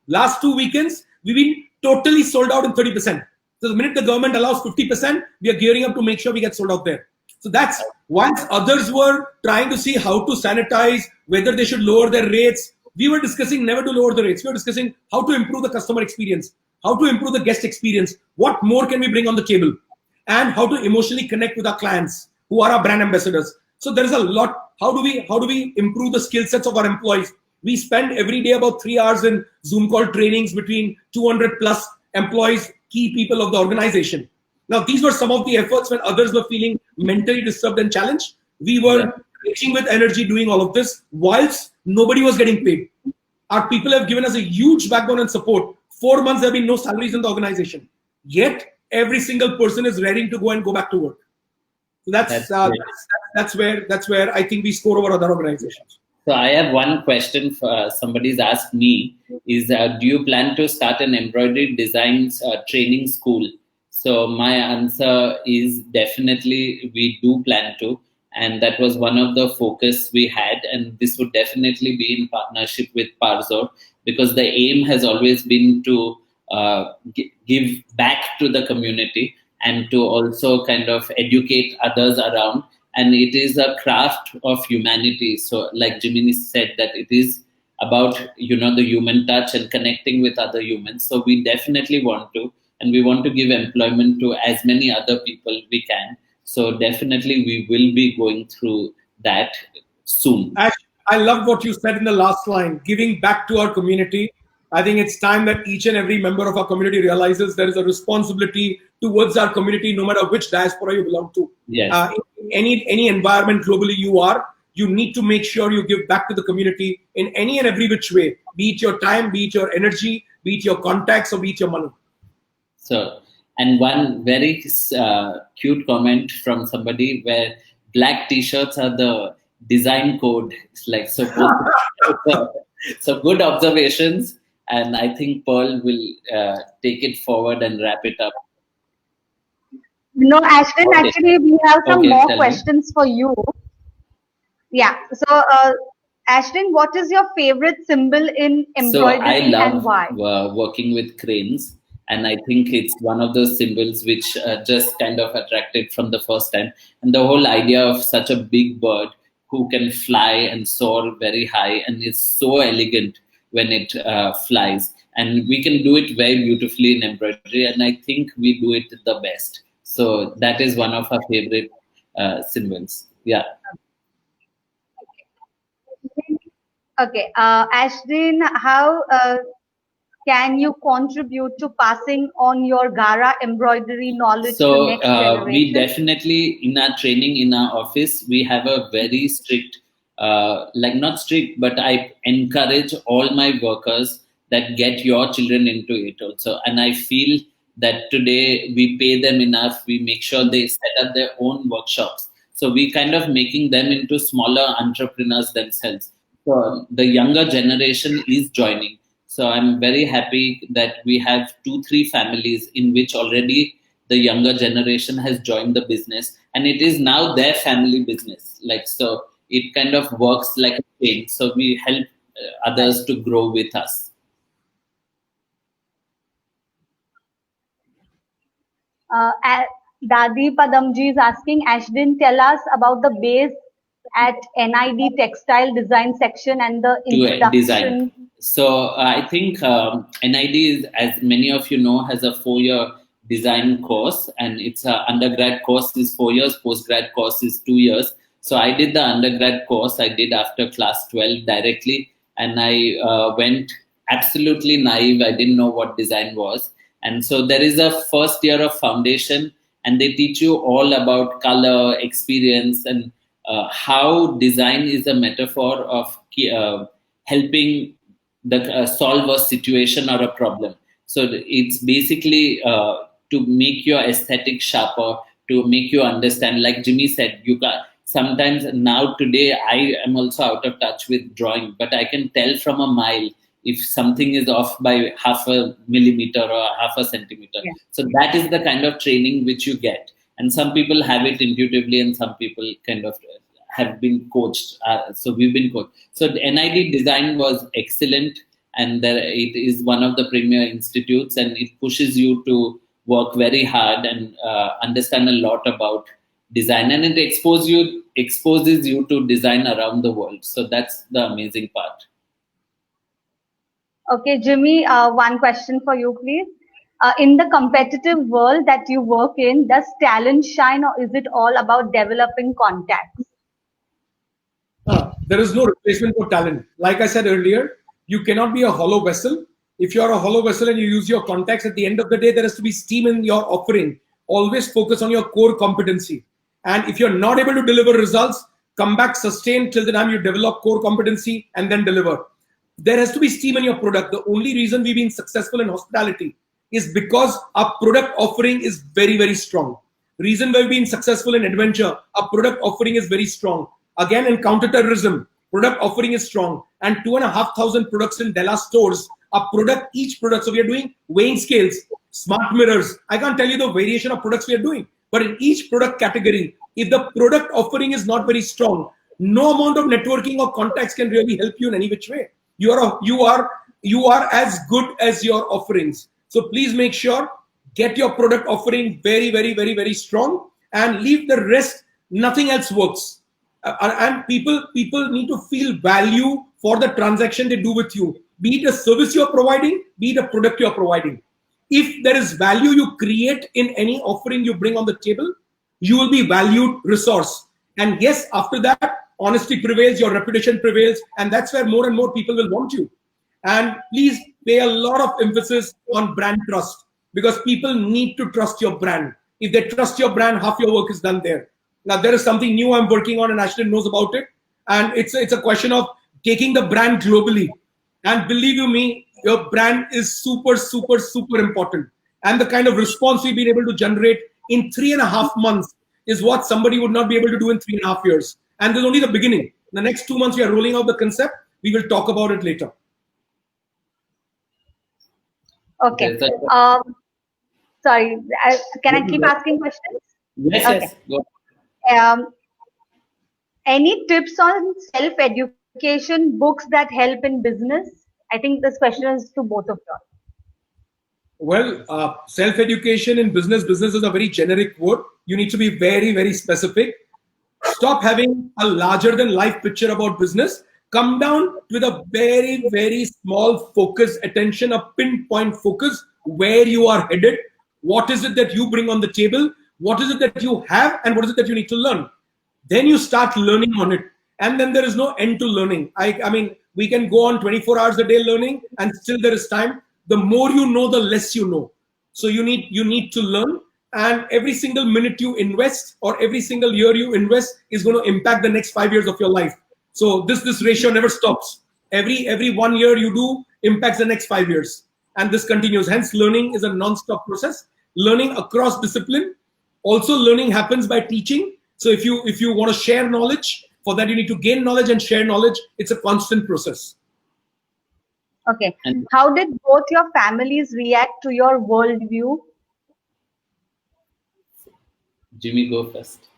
Last 2 weekends, we've been totally sold out in 30%. So the minute the government allows 50%, we are gearing up to make sure we get sold out there. So that's once others were trying to see how to sanitize, whether they should lower their rates. We were discussing never to lower the rates. We were discussing how to improve the customer experience, how to improve the guest experience, what more can we bring on the table, and how to emotionally connect with our clients who are our brand ambassadors. So there is a lot. How do we improve the skill sets of our employees? We spend every day about 3 hours in Zoom call trainings between 200 plus employees, key people of the organization. Now, these were some of the efforts when others were feeling mentally disturbed and challenged. We were reaching with energy doing all of this whilst nobody was getting paid. Our people have given us a huge backbone and support. 4 months there have been no salaries in the organization. Yet every single person is ready to go back to work. So that's where I think we score over other organizations. So I have one question for somebody's asked me is do you plan to start an embroidery designs training school? So my answer is definitely we do plan to, and that was one of the focus we had, and this would definitely be in partnership with Parzor, because the aim has always been to give back to the community and to also kind of educate others around. And it is a craft of humanity. So like Jiminy said, that it is about, the human touch and connecting with other humans. So we definitely want to, and we want to give employment to as many other people we can. So definitely we will be going through that soon. Ash, I love what you said in the last line, giving back to our community. I think it's time that each and every member of our community realizes there is a responsibility towards our community, no matter which diaspora you belong to. Yes. In any environment globally you need to make sure you give back to the community in any and every which way, be it your time, be it your energy, be it your contacts, or be it your money. So, and one very cute comment from somebody where black t-shirts are the design code. It's like so. So good observations, and I think Pearl will take it forward and wrap it up. No, Ashdeen, Okay. actually, we have some Okay, more tell me. questions for you. Yeah. So, Ashdeen, what is your favorite symbol in So I embroidery love and why? working with cranes, and I think it's one of those symbols which just kind of attracted from the first time. And the whole idea of such a big bird who can fly and soar very high and is so elegant when it flies. And we can do it very beautifully in embroidery, and I think we do it the best. So that is one of our favorite symbols. Yeah. Okay. Ashdeen, how can you contribute to passing on your Gara embroidery knowledge to So next generation? we definitely, in our training in our office, we have a very strict, like not strict, but I encourage all my workers that get your children into it also. And I feel that today we pay them enough. We make sure they set up their own workshops. So we kind of making them into smaller entrepreneurs themselves. So the younger generation is joining. So I'm very happy that we have 2-3 families in which already the younger generation has joined the business, and it is now their family business. Like, so it kind of works like a chain. So we help others to grow with us. Dadi Padamji is asking, Ashdeen, tell us about the base at NID Textile Design section and the To design. introduction. So I think NID is, as many of you know, has a 4-year design course, and it's a undergrad course is 4 years, postgrad course is 2 years. So I did the undergrad course. I did after class 12 directly, and I went absolutely naive. I didn't know what design was, and so there is a first year of foundation, and they teach you all about color, experience, and how design is a metaphor of helping solve a situation or a problem. So it's basically to make your aesthetic sharper, to make you understand. Like Jimmy said, you can sometimes now today I am also out of touch with drawing, but I can tell from a mile if something is off by half a millimeter or half a centimeter. Yeah. So that is the kind of training which you get. And some people have it intuitively, and some people kind of have been coached. So we've been coached. So the NID design was excellent, and it is one of the premier institutes, and it pushes you to work very hard and understand a lot about design, and it exposes you to design around the world. So that's the amazing part. Okay, Jimmy, one question for you, please. In the competitive world that you work in, does talent shine, or is it all about developing contacts? There is no replacement for talent. Like I said earlier, you cannot be a hollow vessel. If you are a hollow vessel and you use your contacts, at the end of the day, there has to be steam in your offering. Always focus on your core competency. And if you're not able to deliver results, come back, sustain till the time you develop core competency and then deliver. There has to be steam in your product. The only reason we've been successful in hospitality is because our product offering is very, very strong. Reason why we've been successful in adventure, our product offering is very strong. Again, in counter-terrorism, product offering is strong. And 2,500 products in Della stores, each product. So we are doing weighing scales, smart mirrors. I can't tell you the variation of products we are doing. But in each product category, if the product offering is not very strong, no amount of networking or contacts can really help you in any which way. You are as good as your offerings. So please make sure, get your product offering very, very, very, very strong, and leave the rest. Nothing else works. And people need to feel value for the transaction they do with you. Be it a service you're providing, be it a product you're providing. If there is value you create in any offering you bring on the table, you will be valued resource. And yes, after that, honesty prevails, your reputation prevails, and that's where more and more people will want you. And please pay a lot of emphasis on brand trust, because people need to trust your brand. If they trust your brand, half your work is done there. Now, there is something new I'm working on, and Ashdeen knows about it. And it's a question of taking the brand globally. And believe you me, your brand is super, super, super important. And the kind of response we've been able to generate in 3.5 months is what somebody would not be able to do in 3.5 years. And this is only the beginning. The next 2 months, we are rolling out the concept. We will talk about it later. Okay. Sorry, can I keep asking questions? Yes, Okay. yes. Go. Any tips on self-education books that help in business? I think this question is to both of you. Well, self-education in business is a very generic word. You need to be very, very specific. Stop having a larger than life picture about business. Come down with a very, very small focus, attention, a pinpoint focus where you are headed. What is it that you bring on the table? What is it that you have? And what is it that you need to learn? Then you start learning on it. And then there is no end to learning. I mean, we can go on 24 hours a day learning, and still there is time. The more you know, the less you know. So you need to learn. And every single minute you invest, or every single year you invest, is going to impact the next 5 years of your life. So this ratio never stops. Every 1 year you do impacts the next 5 years, and this continues. Hence, learning is a non-stop process. Learning across discipline. Also, learning happens by teaching. So if you want to share knowledge, for that you need to gain knowledge and share knowledge. It's a constant process. Okay. And how did both your families react to your worldview? Jimmy, go first.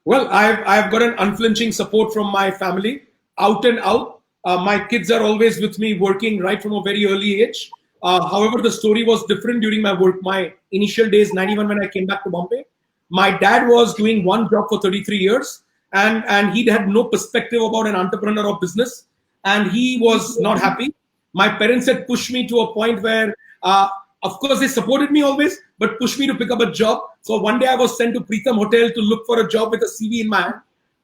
Well, I've got an unflinching support from my family, out and out. My kids are always with me, working right from a very early age. However, the story was different during my work. My initial days, 91, when I came back to Bombay, my dad was doing one job for 33 years, and he had no perspective about an entrepreneur or business, and he was not happy. My parents had pushed me to a point where, of course, they supported me always, but pushed me to pick up a job. So one day I was sent to Preetham Hotel to look for a job with a CV in my hand.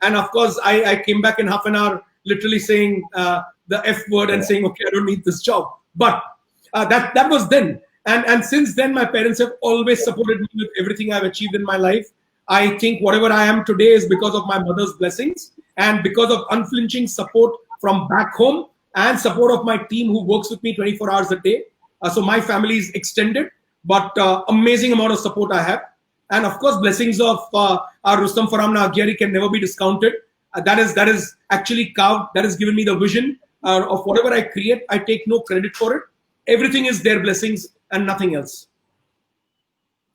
And of course, I came back in half an hour, literally saying the F word and saying, okay, I don't need this job. But that was then. And since then, my parents have always supported me with everything I've achieved in my life. I think whatever I am today is because of my mother's blessings and because of unflinching support from back home and support of my team who works with me 24 hours a day. So my family is extended, but amazing amount of support I have. And of course, blessings of our Rustam Faramna Agyari can never be discounted. That is actually carved, that has given me the vision of whatever I create. I take no credit for it. Everything is their blessings and nothing else.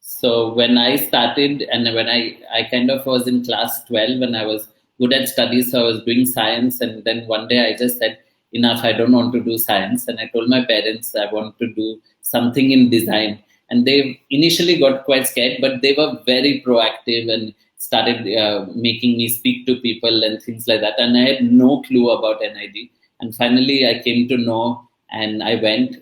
So when I started, and when I kind of was in class 12, when I was good at studies, so I was doing science, and then one day I just said, enough, I don't want to do science. And I told my parents I want to do something in design. And they initially got quite scared, but they were very proactive and started making me speak to people and things like that. And I had no clue about NID. And finally, I came to know, and I went.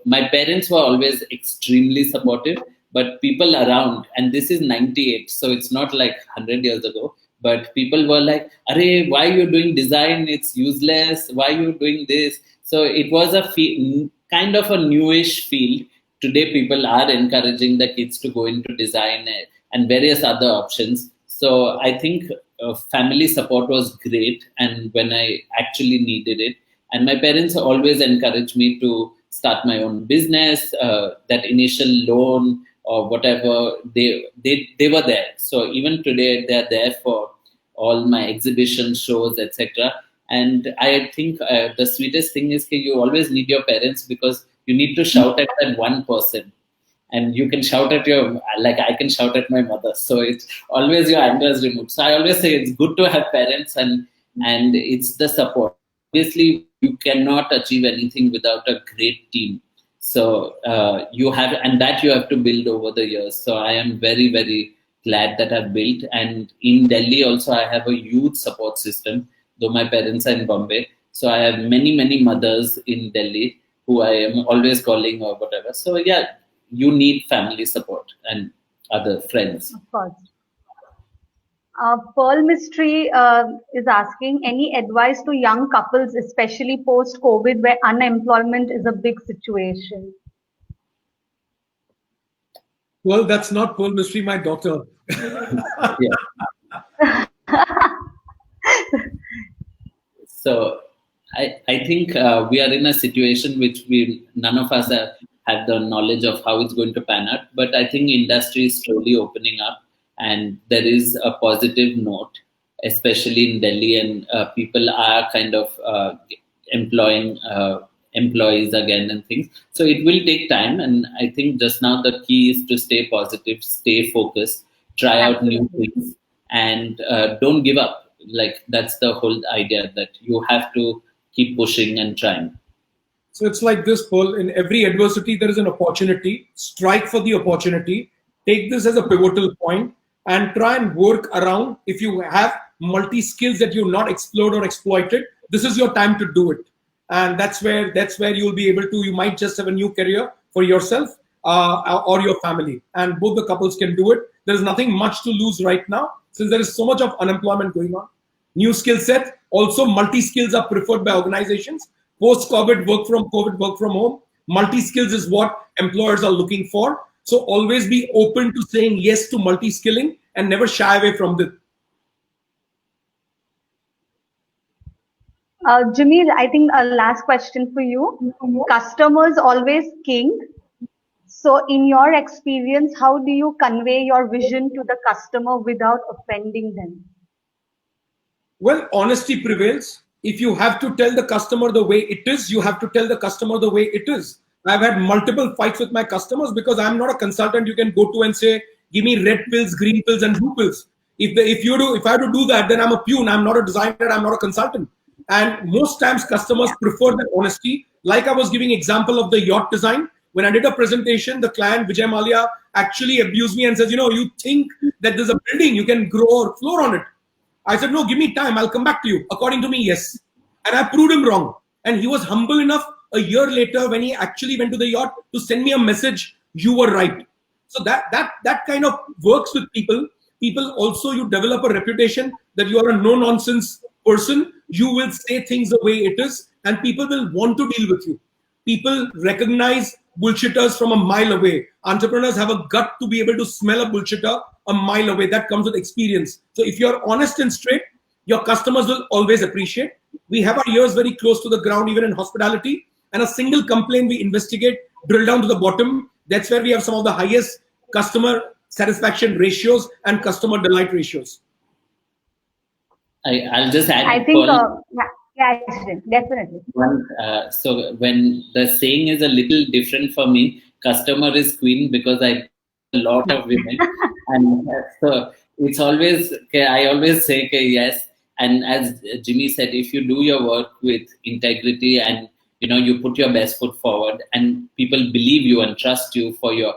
My parents were always extremely supportive, but people around, and this is 98, so it's not like 100 years ago, but people were like, "Arey, why are you doing design? It's useless. Why are you doing this?" So it was a kind of a newish field. Today, people are encouraging the kids to go into design and various other options. So I think family support was great, and when I actually needed it, and my parents always encouraged me to start my own business. That initial loan or whatever, they were there. So even today, they're there for all my exhibition shows, etc. And I think the sweetest thing is that you always need your parents, because you need to shout at that one person, and you can shout at like I can shout at my mother. So it's always your anger is removed. So I always say it's good to have parents, and it's the support. Obviously, you cannot achieve anything without a great team. So you have to build over the years. So I am very, very glad that I've built. And in Delhi also, I have a huge support system, though my parents are in Bombay. So I have many, many mothers in Delhi who I am always calling or whatever. So yeah, you need family support and other friends. Of course. Pearl Mistry is asking, any advice to young couples, especially post-COVID, where unemployment is a big situation? Well, that's not Pearl Mistry, my daughter. Yeah. So I think we are in a situation which none of us have the knowledge of how it's going to pan out. But I think industry is slowly opening up, and there is a positive note, especially in Delhi, and people are kind of employing employees again and things. So it will take time, and I think just now the key is to stay positive, stay focused, try out new things, and don't give up. Like that's the whole idea, that you have to keep pushing and trying. So it's like this, Paul. In every adversity, there is an opportunity. Strike for the opportunity. Take this as a pivotal point and try and work around. If you have multi-skills that you've not explored or exploited, this is your time to do it. And that's where you'll be able to, you might just have a new career for yourself or your family. And both the couples can do it. There's nothing much to lose right now, since there is so much of unemployment going on. New skill set. Also, multi-skills are preferred by organizations. Post-COVID, work from home. Multi-skills is what employers are looking for. So always be open to saying yes to multi-skilling and never shy away from it. Jamil, I think a last question for you. Customers always king. So in your experience, how do you convey your vision to the customer without offending them? Well, honesty prevails. If you have to tell the customer the way it is, you have to tell the customer the way it is. I've had multiple fights with my customers because I'm not a consultant you can go to and say, give me red pills, green pills, and blue pills. If I have to do that, then I'm a peon. I'm not a designer. I'm not a consultant. And most times customers prefer that honesty. Like I was giving example of the yacht design. When I did a presentation, the client Vijay Malia actually abused me and says, you think that there's a building, you can grow a floor on it. I said, no, give me time. I'll come back to you. According to me, yes. And I proved him wrong. And he was humble enough a year later when he actually went to the yacht to send me a message, you were right. So that kind of works with people. People also, you develop a reputation that you are a no-nonsense person. You will say things the way it is, and people will want to deal with you. People recognize bullshitters from a mile away. Entrepreneurs have a gut to be able to smell a bullshitter a mile away. That comes with experience. So if you're honest and straight, your customers will always appreciate. We have our ears very close to the ground, even in hospitality. And a single complaint we investigate, drill down to the bottom. That's where we have some of the highest customer satisfaction ratios and customer delight ratios. I'll just add. I think, yeah, definitely. So when the saying is a little different for me, customer is queen, because I a lot of women, and so it's always, I always say yes. And as Jimmy said, if you do your work with integrity and you put your best foot forward, and people believe you and trust you for your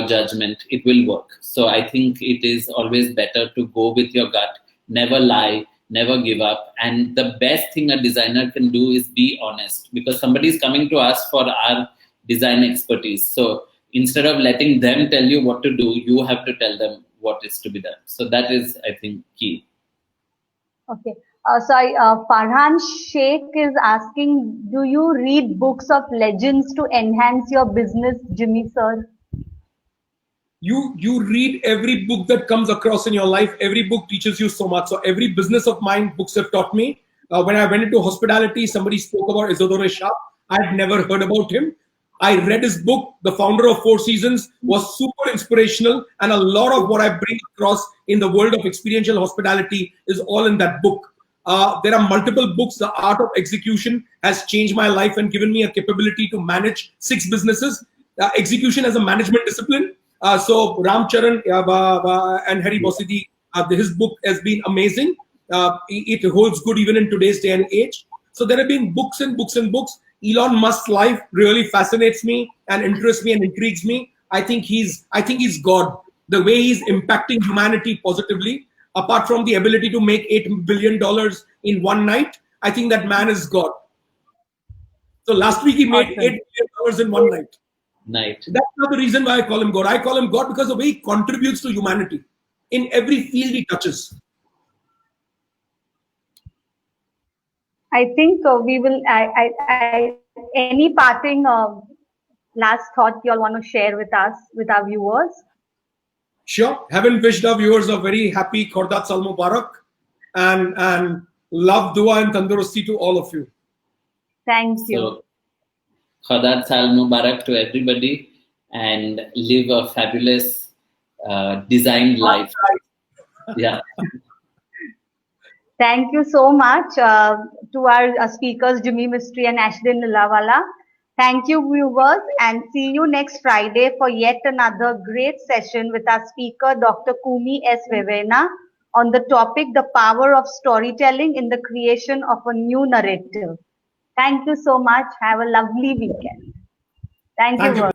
judgment, it will work. So I think it is always better to go with your gut, never lie, never give up. And the best thing a designer can do is be honest, because somebody is coming to us for our design expertise. So instead of letting them tell you what to do, you have to tell them what is to be done. So that is, I think, key. Okay. Farhan Sheikh is asking, do you read books of legends to enhance your business, Jimmy sir? You read every book that comes across in your life. Every book teaches you so much. So every business of mine, books have taught me. When I went into hospitality, somebody spoke about Isidore Shah. I had never heard about him. I read his book. The founder of Four Seasons was super inspirational. And a lot of what I bring across in the world of experiential hospitality is all in that book. There are multiple books. The Art of Execution has changed my life and given me a capability to manage 6 businesses. Execution as a management discipline. So Ram Charan and Harry Bosidi, his book has been amazing. It holds good even in today's day and age. So there have been books and books and books. Elon Musk's life really fascinates me and interests me and intrigues me. I think he's God. The way he's impacting humanity positively, apart from the ability to make $8 billion in one night, I think that man is God. So last week he made $8 billion in one night. That's not the reason why I call him God. I call him God because of the way he contributes to humanity in every field he touches. I think we will. Any parting last thought you all want to share with us, with our viewers? Sure. Haven't wished our viewers a very happy Khordat Sal Mubarak, and love, dua, and tandurusti to all of you. Thank you. So, Khordat Sal Mubarak to everybody, and live a fabulous design life. Yeah. Thank you so much to our speakers, Jimmy Mistry and Ashdeen Lilaowala. Thank you, viewers, and see you next Friday for yet another great session with our speaker, Dr. Kumi S. Vevena, on the topic, the power of storytelling in the creation of a new narrative. Thank you so much. Have a lovely weekend. Thank you.